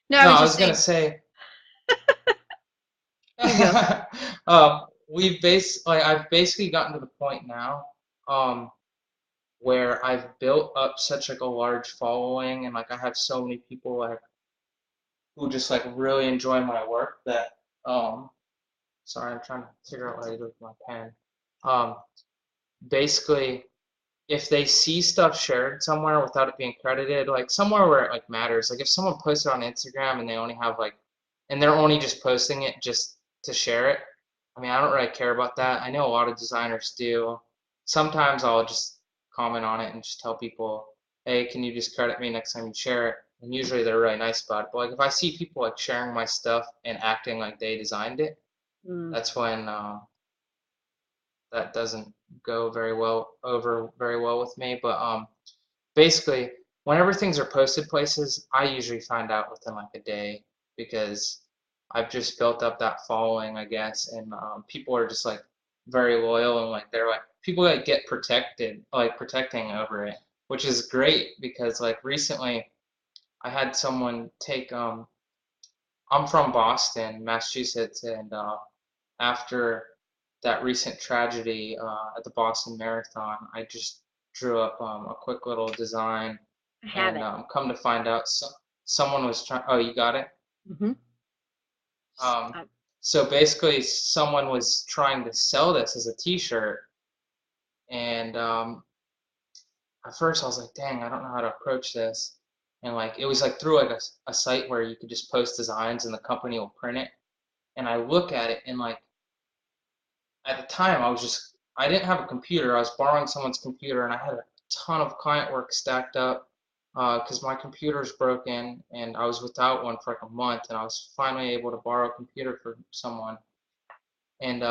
No, I No, was I just was gonna saying say, you go. I've basically gotten to the point now, um, where I've built up such like a large following, and like I have so many people like who just like really enjoy my work that, sorry, I'm trying to figure out what I do with my pen. Um, basically. If they see stuff shared somewhere without it being credited, like somewhere where it like matters, like if someone posts it on Instagram and they only have like, and they're only just posting it just to share it. I mean, I don't really care about that. I know a lot of designers do. Sometimes I'll just comment on it and just tell people, hey, can you just credit me next time you share it? And usually they're really nice about it. But like if I see people like sharing my stuff and acting like they designed it, Mm. that's when that doesn't go very well with me. But basically, whenever things are posted places, I usually find out within like a day because I've just built up that following, I guess, and people are just like very loyal and like they're like people that get protected, like protecting over it, which is great because like recently I had someone take I'm from Boston, Massachusetts, and after that recent tragedy at the Boston Marathon, I just drew up a quick little design, I have and it. come to find out, someone was trying. Oh, you got it. Hmm. Um, so basically, someone was trying to sell this as a T-shirt, and at first I was like, "Dang, I don't know how to approach this." And like, it was like through like a site where you could just post designs and the company will print it. And I look at it and like at the time I didn't have a computer. I was borrowing someone's computer and I had a ton of client work stacked up because my computer's broken and I was without one for like a month and I was finally able to borrow a computer for someone. And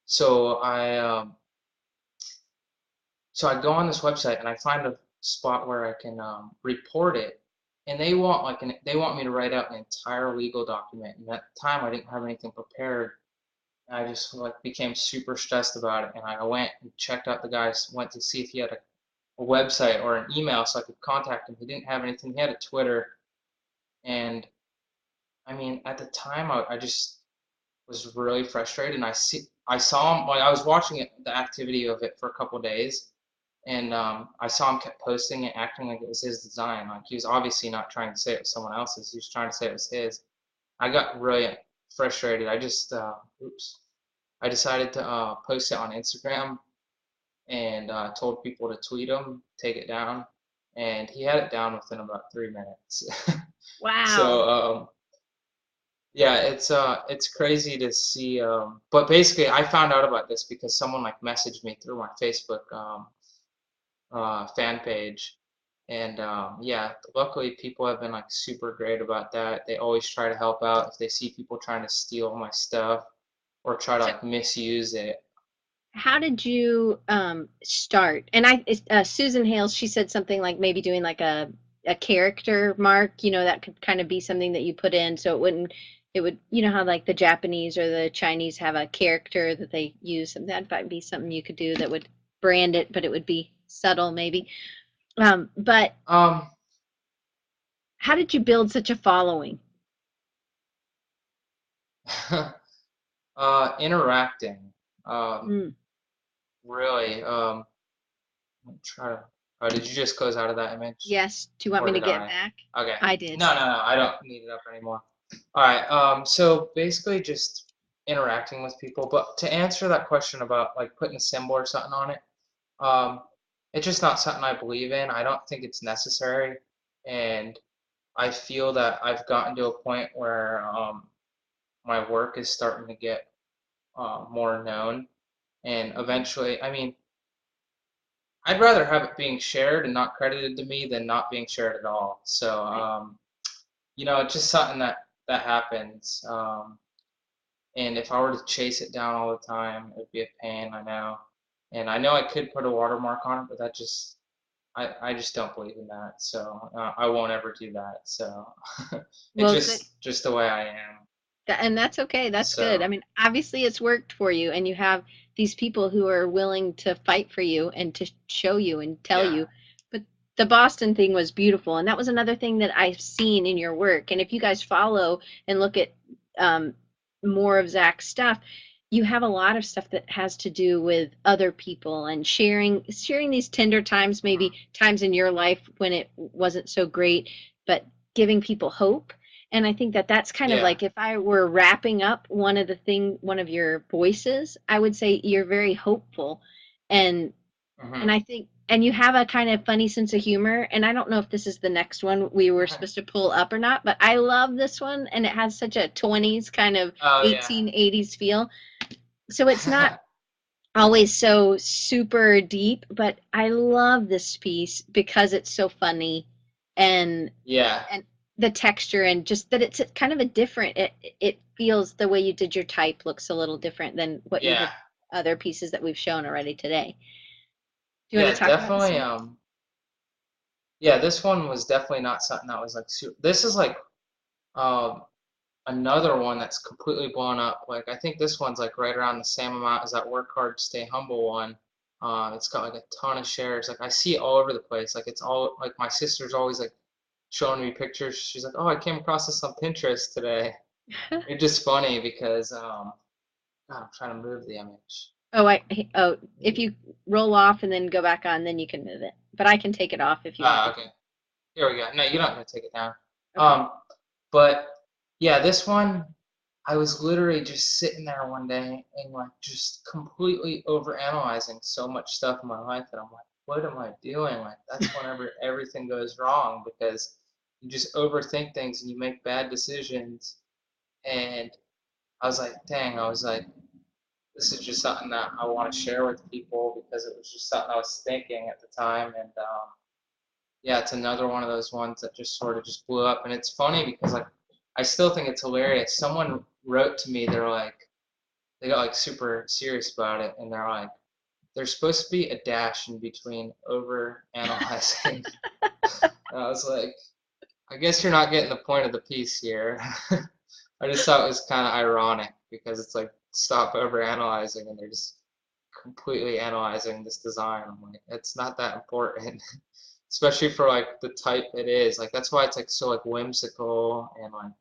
so I so I go on this website and I find a spot where I can report it. And they want me to write out an entire legal document. And at the time I didn't have anything prepared. And I just like became super stressed about it. And I went and checked out the guys, went to see if he had a website or an email so I could contact him. He didn't have anything. He had a Twitter. And I mean, at the time, I just was really frustrated. And I saw him, like, I was watching the activity of it for a couple of days. And I saw him kept posting it, acting like it was his design. Like he was obviously not trying to say it was someone else's. He was trying to say it was his. I got really frustrated. Oops, I decided to post it on Instagram and told people to tweet him, take it down, and he had it down within about 3 minutes. Wow. So yeah, it's crazy to see. But basically, I found out about this because someone like messaged me through my Facebook fan page, and yeah, luckily people have been like super great about that. They always try to help out if they see people trying to steal my stuff or try to So like misuse it. how did you start? And Susan Hales, she said something like maybe doing like a character mark, that could kind of be something that you put in so it would, how like the Japanese or the Chinese have a character that they use, and that might be something you could do that would brand it, but it would be subtle maybe. But Um, how did you build such a following? interacting. Um, Mm, really. Try to. Oh, did you just close out of that image, yes. Do you want or me to did get I? back? Okay. I did. No, no, no. I don't need it up anymore. All right. So basically, just interacting with people. But to answer that question about like putting a symbol or something on it, um, it's just not something I believe in. I don't think it's necessary, and I feel that I've gotten to a point where my work is starting to get more known, and Mhm. eventually, I mean, I'd rather have it being shared and not credited to me than not being shared at all. So, Right. it's just something that happens. And if I were to chase it down all the time, it would be a pain, I know. And I know I could put a watermark on it, but I just don't believe in that. So I won't ever do that. So it's Well, good. just the way I am. And that's okay. That's good. I So mean, obviously it's worked for you, and you have these people who are willing to fight for you and to show you and tell yeah. you. But the Boston thing was beautiful, and that was another thing that I've seen in your work. And if you guys follow and look at um, more of Zach's stuff, you have a lot of stuff that has to do with other people and sharing these tender times, maybe Mhm. times in your life when it wasn't so great, but giving people hope. And I think that that's kind of Yeah. like if I were wrapping up one of your voices, I would say you're very hopeful. And and Hmm. I think and you have a kind of funny sense of humor. And I don't know if this is the next one we were supposed to pull up or not, but I love this one and it has such a 20s kind of Oh yeah. 1880s feel. So it's not always so super deep, but I love this piece because it's so funny and Yeah. and the texture and just that it's kind of a different it feels the way you did your type looks a little different than what you Yeah. did other pieces that we've shown already today. Do you want to Yeah, talk about this definitely. one? Yeah, this one was definitely not something that was like super. This is like um, another one that's completely blown up. Like I think this one's like right around the same amount as that Work Hard, Stay Humble one. It's got like a ton of shares. Like I see it all over the place. Like it's all like my sister's always like showing me pictures. She's like, "Oh, I came across this on Pinterest today." It's just funny because God, I'm trying to move the image. Oh, if you roll off and then go back on, then you can move it. But I can take it off if you want me to. Okay. Here we go. No, you don't have to take it down. Okay. Um, but yeah, this one, I was literally just sitting there one day and like just completely overanalyzing so much stuff in my life that I'm like, what am I doing? Like that's whenever everything goes wrong because you just overthink things and you make bad decisions. And I was like, dang, I was like, this is just something that I want to share with people because it was just something I was thinking at the time. And yeah, it's another one of those ones that just sort of just blew up. And it's funny because like I still think it's hilarious. Someone wrote to me, they're like they got like super serious about it and they're like there's supposed to be a dash in between over analyzing. And I was like, I guess you're not getting the point of the piece here. I just thought it was kind of ironic because it's like stop over analyzing and they're just completely analyzing this design. I'm like, it's not that important. Especially for like the type it is. Like that's why it's like so like whimsical and like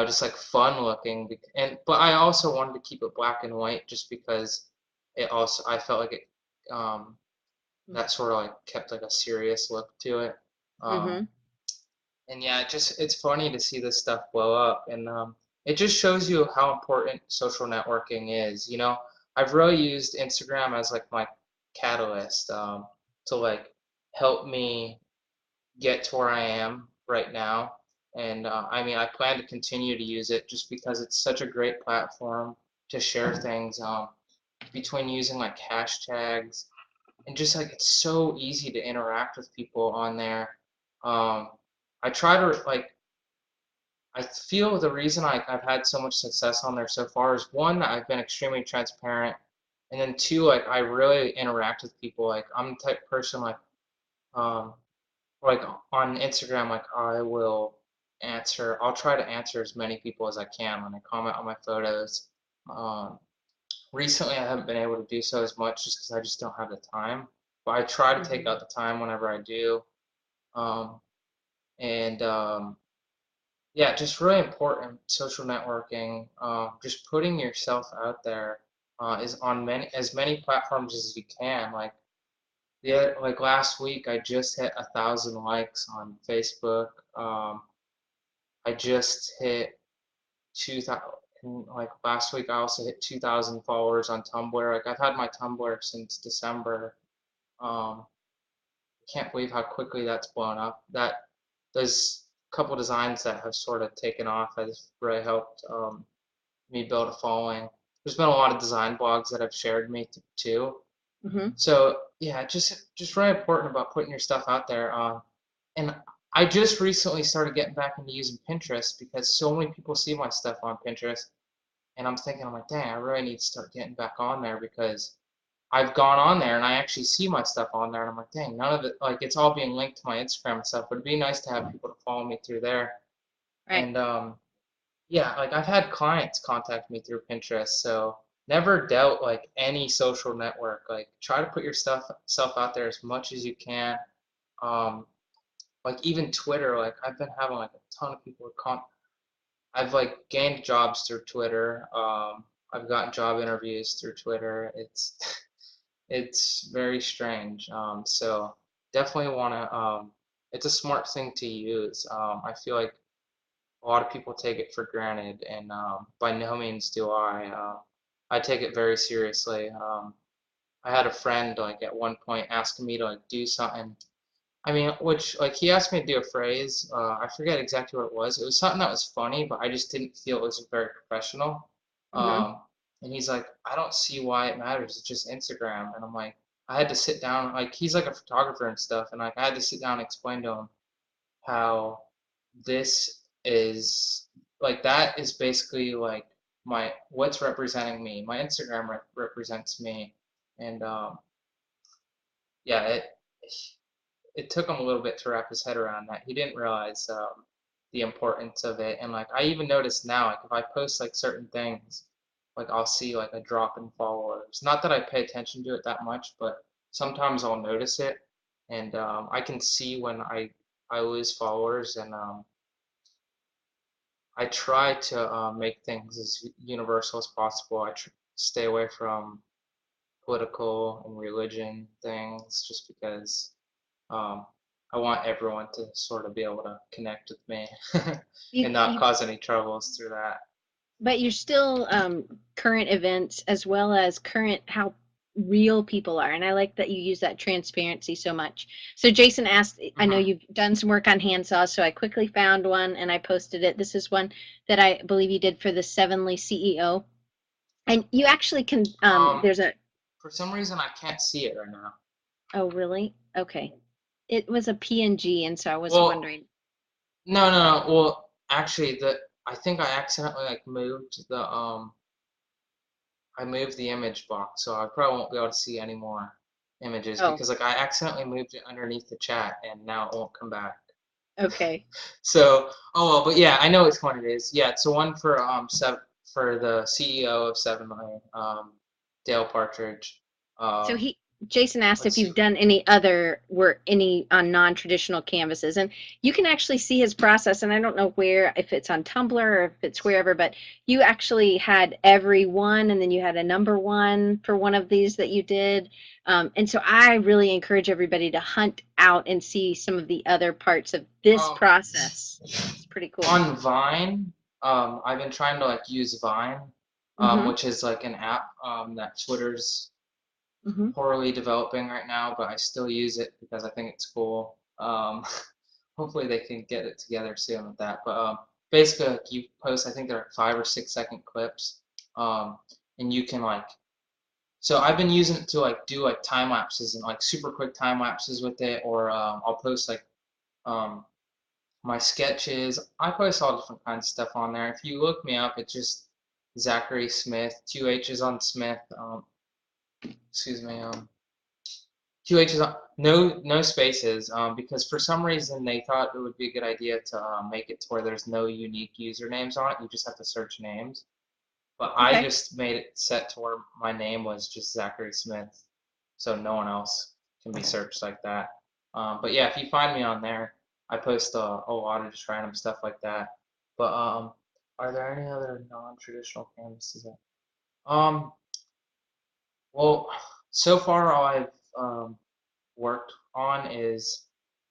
just like fun looking. And but I also wanted to keep it black and white just because it also I felt like it that sort of like kept like a serious look to it. Um, Mm-hmm. and yeah, it's funny to see this stuff blow up. And it just shows you how important social networking is. I've really used Instagram as like my catalyst to like help me get to where I am right now. And I mean, I plan to continue to use it just because it's such a great platform to share things between using like hashtags and just like it's so easy to interact with people on there. Um, I try to like I feel the reason I've had so much success on there so far is one, I've been extremely transparent, and then two, like I really interact with people. Like I'm the type of person um like on Instagram, like I'll try to answer as many people as I can when they comment on my photos. Um, Recently, I haven't been able to do so as much just because I just don't have the time. But I try to take Hmm. out the time whenever I do. Um, and Yeah, just really important social networking. Just putting yourself out there is on many platforms as you can. Like last week, I just hit 1,000 likes on Facebook. I just hit 2,000. Like last week, I also hit 2,000 followers on Tumblr. Like I've had my Tumblr since December. Um, can't believe how quickly that's blown up. There's a couple designs that have sort of taken off has really helped me build a following. There's been a lot of design blogs that have shared me too. Hmm. So yeah, just really important about putting your stuff out there. And I just recently started getting back into using Pinterest because so many people see my stuff on Pinterest, and I'm like, dang, I really need to start getting back on there because I've gone on there and I actually see my stuff on there, and I'm like, dang, none of it, like, it's all being linked to my Instagram and stuff, but it'd be nice to have people to follow me through there. Right. And yeah, like I've had clients contact me through Pinterest, so never doubt like any social network. Like try to put your self out there as much as you can. Um, like even Twitter, like I've been having like a ton of people I've like gained jobs through Twitter. I've gotten job interviews through Twitter. It's it's very strange. So definitely want to. It's a smart thing to use. I feel like a lot of people take it for granted, and by no means do I. I take it very seriously. I had a friend like at one point asking me to like do something. I mean, which like he asked me to do a phrase. I forget exactly what it was. It was something that was funny, but I just didn't feel it was very professional. Hmm. Um, and he's like, I don't see why it matters. It's just Instagram. And I'm like, I had to sit down. Like he's like a photographer and stuff, and like I had to sit down and explain to him how this is like that is basically like my what's representing me. My Instagram represents me, and yeah, it took him a little bit to wrap his head around that. He didn't realize the importance of it, and like I even notice now, like if I post like certain things, like I'll see like a drop in followers. Not that I pay attention to it that much, but sometimes I'll notice it, and I can see when I lose followers, and I try to make things as universal as possible. Stay away from political and religion things just because um, I want everyone to sort of be able to connect with me You, and not you, cause any troubles through that. but you're still current events as well as current how real people are. And I like that you use that transparency so much. So Jason asked, I know Hmm. you've done some work on handsaws, so I quickly found one and I posted it. This is one that I believe you did for the Sevenly CEO. And you actually can, Um, there's a, for some reason, I can't see it right now. oh, really? Okay. It was a PNG, and so I was Well, wondering. no. Well, actually, the I think I accidentally like moved I moved the image box, so I probably won't be able to see any more images Oh, because like I accidentally moved it underneath the chat and now it won't come back. okay. So, oh well, but yeah, I know which one it is. Yeah, it's the one for for the CEO of Seven Million, Dale Partridge. So Um, Jason asked let's if see. you've done any other work, any on non-traditional canvases, and you can actually see his process. And I don't know where, if it's on Tumblr or if it's wherever, but you actually had every one, and then you had a number one for one of these that you did. And so I really encourage everybody to hunt out and see some of the other parts of this Um, process. It's pretty cool. on Vine. I've been trying to like use Vine, Mm-hmm. which is like an app that Twitter's Mm-hmm. poorly developing right now, but I still use it because I think it's cool. Hopefully they can get it together soon with that. But basically, like you post, I think they're like 5 or 6 second clips, um, and you can like. So I've been using it to like do like time lapses and like super quick time lapses with it, or I'll post like um, my sketches. I post all different kinds of stuff on there. If you look me up, it's just Zachary Smith, two H's on Smith. Excuse me. Two H's on, no spaces. Because for some reason they thought it would be a good idea to make it to where there's no unique usernames on it. You just have to search names. But I Okay. just made it set to where my name was just Zachary Smith, so no one else can be searched like that. But yeah, if you find me on there, I post a lot of just random stuff like that. But are there any other non-traditional canvases? Um, well, so far all I've worked on is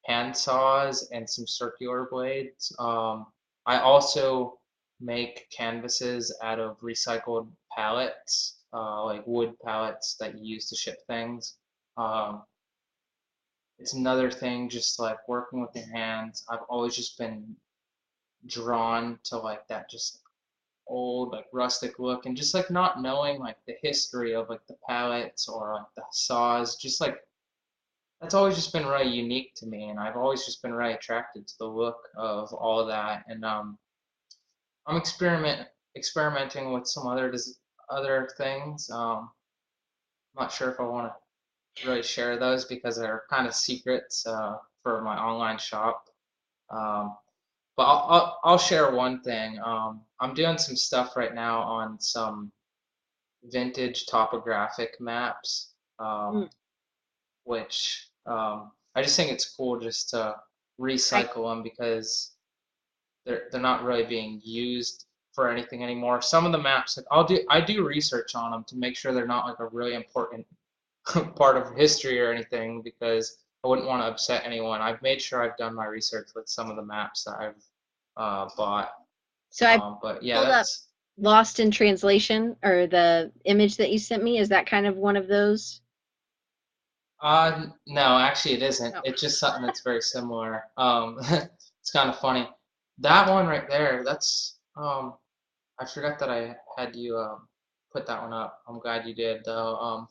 hand saws and some circular blades. I also make canvases out of recycled pallets, like wood pallets that you use to ship things. Um, it's another thing, just like working with your hands. I've always just been drawn to like that just old like rustic look and just like not knowing like the history of like the pallets or like the saws, just like that's always just been really unique to me, and I've always just been really attracted to the look of all of that. And I'm experimenting with some other things. I'm not sure if I want to really share those because they're kind of secrets for my online shop. Um, but I'll share one thing. I'm doing some stuff right now on some vintage topographic maps. Mm. Which I just think it's cool just to I recycle them because they're not really being used for anything anymore. Some of the maps, like I do research on them to make sure they're not like a really important part of history or anything because I wouldn't want to upset anyone. I've made sure I've done my research with some of the maps that I've bought. so I But yeah, pulled up that's Lost in Translation, or the image that you sent me. Is that kind of one of those? no, actually it isn't. No. It's just something that's very similar. It's kind of funny. That one right there, that's I forgot that I had you put that one up. I'm glad you did though.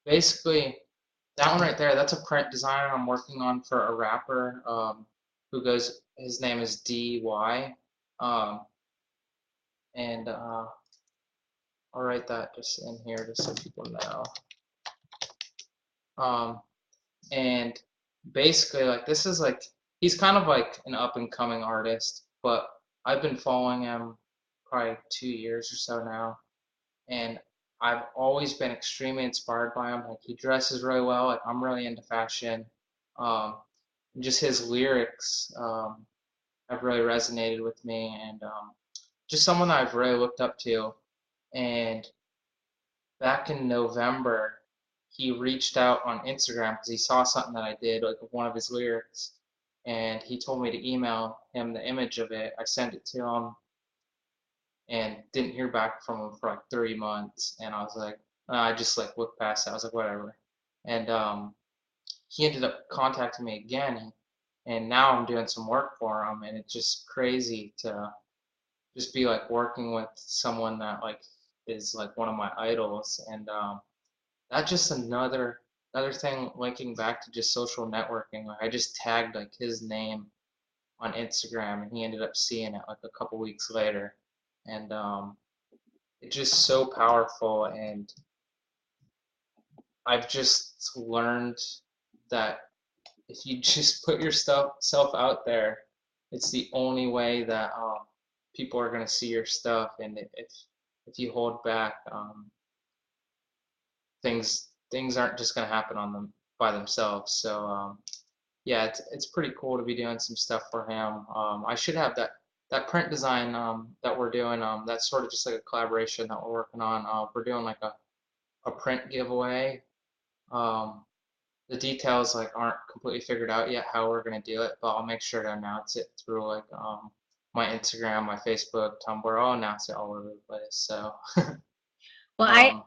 Basically that one right there, that's a print design I'm working on for a rapper who goes his name is DY. Um and I'll write that just in here just so people know. Um and basically like this is like he's kind of like an up and coming artist, but I've been following him probably 2 years or so now, and I've always been extremely inspired by him. Like he dresses really well. Like I'm really into fashion. um and just his lyrics have really resonated with me, and just someone that I've really looked up to. And back in November, he reached out on Instagram because he saw something that I did, like one of his lyrics, and he told me to email him the image of it. I sent it to him and didn't hear back from him for like 3 months, and I was like, I just like looked past it. I was like, whatever. And he ended up contacting me again, and now I'm doing some work for him, and it's just crazy to just be like working with someone that like is like one of my idols. And that's just another thing linking back to just social networking. Like I just tagged like his name on Instagram and he ended up seeing it like a couple weeks later. And it's just so powerful, and I've just learned that if you just put your self out there, it's the only way that people are gonna see your stuff. And if you hold back, things aren't just gonna happen on them by themselves. So yeah, it's pretty cool to be doing some stuff for him. I should have that print design that we're doing. That's sort of just like a collaboration that we're working on. We're doing like a print giveaway. Um, the details like aren't completely figured out yet how we're gonna do it, but I'll make sure to announce it through like my Instagram, my Facebook, Tumblr. I'll announce it all over the place. So, Well, um,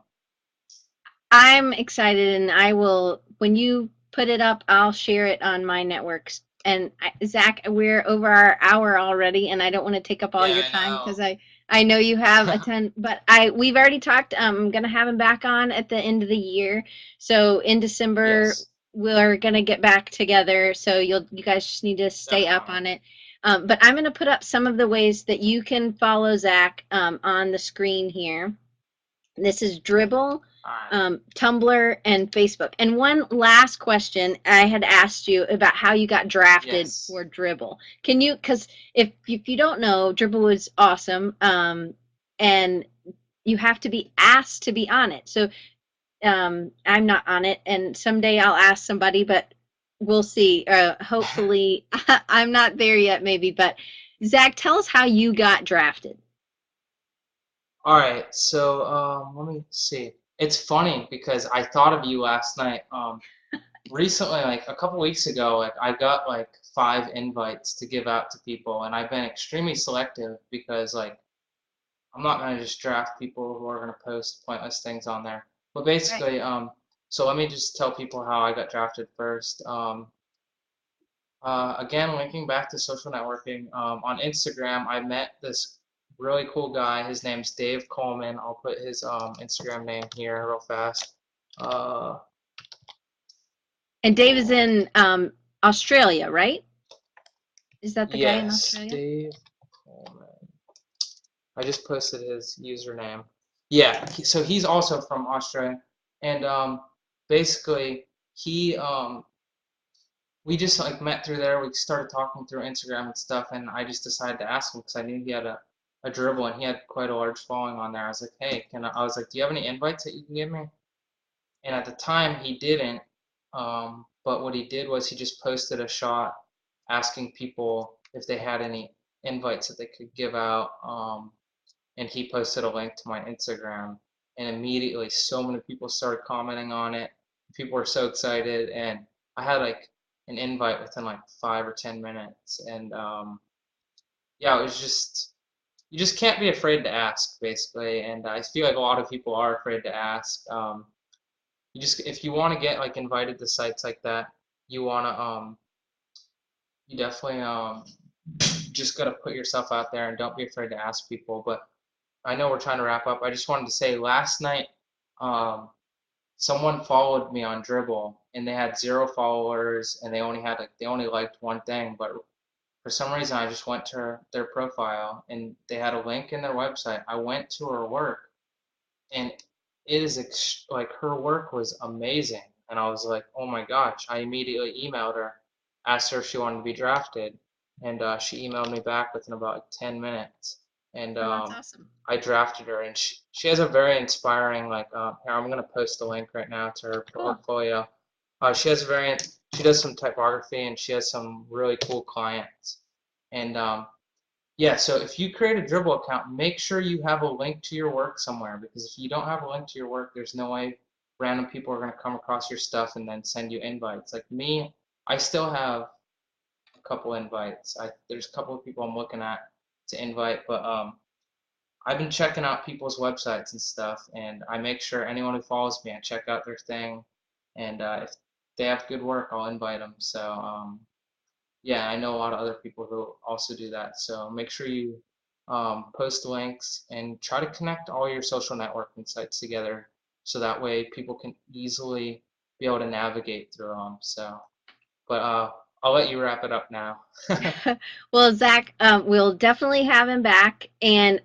I'm excited, and I will, when you put it up, I'll share it on my networks. And Zach, we're over our hour already, and I don't want to take up all yeah, your I time know. because I know you have a ton, but we've already talked. I'm gonna have him back on at the end of the year. So in December, Yes, we're gonna get back together. So you guys just need to stay up definitely. on it. But I'm gonna put up some of the ways that you can follow Zach on the screen here. This is Dribble, All right. Tumblr, and Facebook. And one last question I had asked you about how you got drafted Yes. for Dribble. Can you, because if you don't know, Dribble was awesome, and you have to be asked to be on it. So I'm not on it, and someday I'll ask somebody, but we'll see. Hopefully, I'm not there yet, maybe. But Zach, tell us how you got drafted. All right. So, let me see. It's funny because I thought of you last night. Recently, like a couple weeks ago, like I got like 5 invites to give out to people, and I've been extremely selective because like I'm not gonna just draft people who are gonna post pointless things on there. But Right. basically, so let me just tell people how I got drafted first. Again, linking back to social networking, on Instagram, I met this really cool guy. His name's Dave Coleman. I'll put his Instagram name here real fast. Uh, And Dave is in Australia, right? Is that the guy in yes, Australia? Dave Coleman. I just posted his username. Yeah, so he's also from Australia, and basically he we just like met through there. We started talking through Instagram and stuff, and I just decided to ask him because I knew he had a dribble and he had quite a large following on there. I was like, hey, I was like, do you have any invites that you can give me? And at the time, he didn't. But what he did was he just posted a shot asking people if they had any invites that they could give out. And he posted a link to my Instagram, and immediately so many people started commenting on it. People were so excited, and I had like an invite within like 5 or 10 minutes, and yeah, it was just you just can't be afraid to ask, basically, and I feel like a lot of people are afraid to ask. You just if you want to get like invited to sites like that, you wanna you definitely just gotta put yourself out there and don't be afraid to ask people. But I know we're trying to wrap up. I just wanted to say last night, um, someone followed me on Dribble and they had 0 followers and they only liked one thing, but for some reason I just went to their profile and they had a link in their website. I went to her work and it is like her work was amazing. And I was like, oh my gosh! I immediately emailed her, asked her if she wanted to be drafted, and she emailed me back within about like 10 minutes. And Oh, that's awesome. I drafted her, and she has a very inspiring like. Here, I'm gonna post the link right now to her Cool. portfolio. She has a very she does some typography and she has some really cool clients. And yeah, so if you create a Dribble account, make sure you have a link to your work somewhere because if you don't have a link to your work, there's no way random people are going to come across your stuff and then send you invites. Like me, I still have a couple invites. There's a couple of people I'm looking at to invite, but I've been checking out people's websites and stuff, and I make sure anyone who follows me, I check out their thing, and if they have good work, I'll invite them. So yeah, I know a lot of other people who also do that. So make sure you post links and try to connect all your social networking sites together so that way people can easily be able to navigate through them. So, but I'll let you wrap it up now. Well, Zach, we'll definitely have him back. And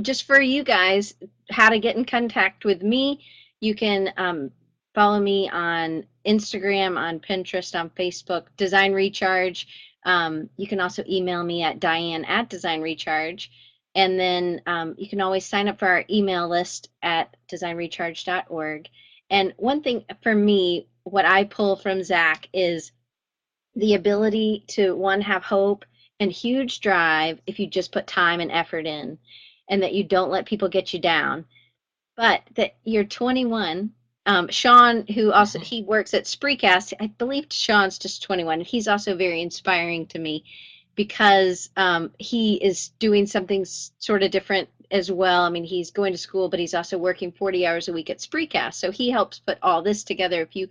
just for you guys, how to get in contact with me, you can follow me on Instagram, on Pinterest, on Facebook, Design Recharge. You can also email me at Diane at Design Recharge. And then you can always sign up for our email list at designrecharge.org. And one thing for me, what I pull from Zach is the ability to one have hope and huge drive if you just put time and effort in and that you don't let people get you down but that you're 21. Sean, who also he works at Spreecast, I believe Sean's just 21, and he's also very inspiring to me. because he is doing something sort of different as well. I mean, he's going to school, but he's also working 40 hours a week at Spreecast. So he helps put all this together. If you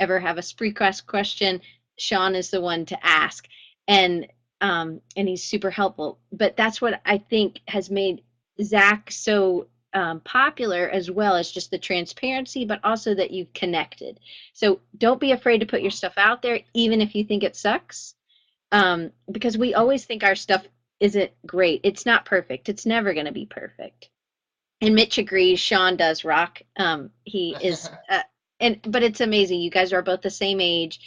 ever have a Spreecast question, Sean is the one to ask. And he's super helpful. But that's what I think has made Zach so popular, as well as just the transparency, but also that you've connected. So don't be afraid to put your stuff out there, even if you think it sucks, because we always think our stuff isn't great. It's not perfect. It's never going to be perfect. And Mitch agrees. Sean does rock. He is, but it's amazing. You guys are both the same age,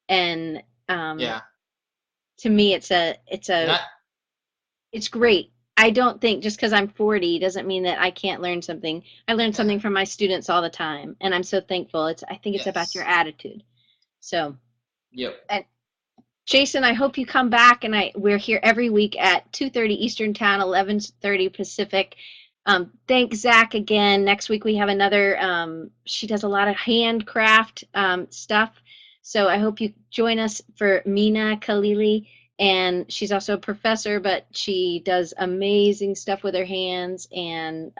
and um, Yeah, to me, and it's great. I don't think just because I'm 40 doesn't mean that I can't learn something. I learn something from my students all the time, and I'm so thankful. I think it's about your yes, attitude. So, yep. and Jason, I hope you come back, and we're here every week at 2:30 Eastern Time, 11:30 Pacific. Thanks, Zach, again. Next week we have another. She does a lot of handcraft stuff, so I hope you join us for Mina Khalili. And she's also a professor, but she does amazing stuff with her hands and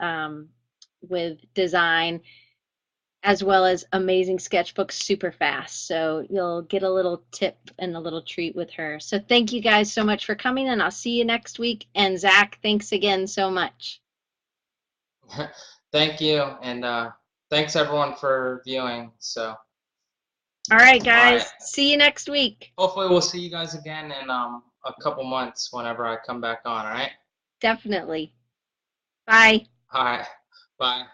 with design, as well as amazing sketchbooks super fast. So you'll get a little tip and a little treat with her. So thank you guys so much for coming, and I'll see you next week. And Zach, thanks again so much. Thank you, and thanks everyone for viewing. So, All right, all right. guys. See you next week. Hopefully, we'll see you guys again in a couple months whenever I come back on. All right. Definitely. Bye. All right. Bye.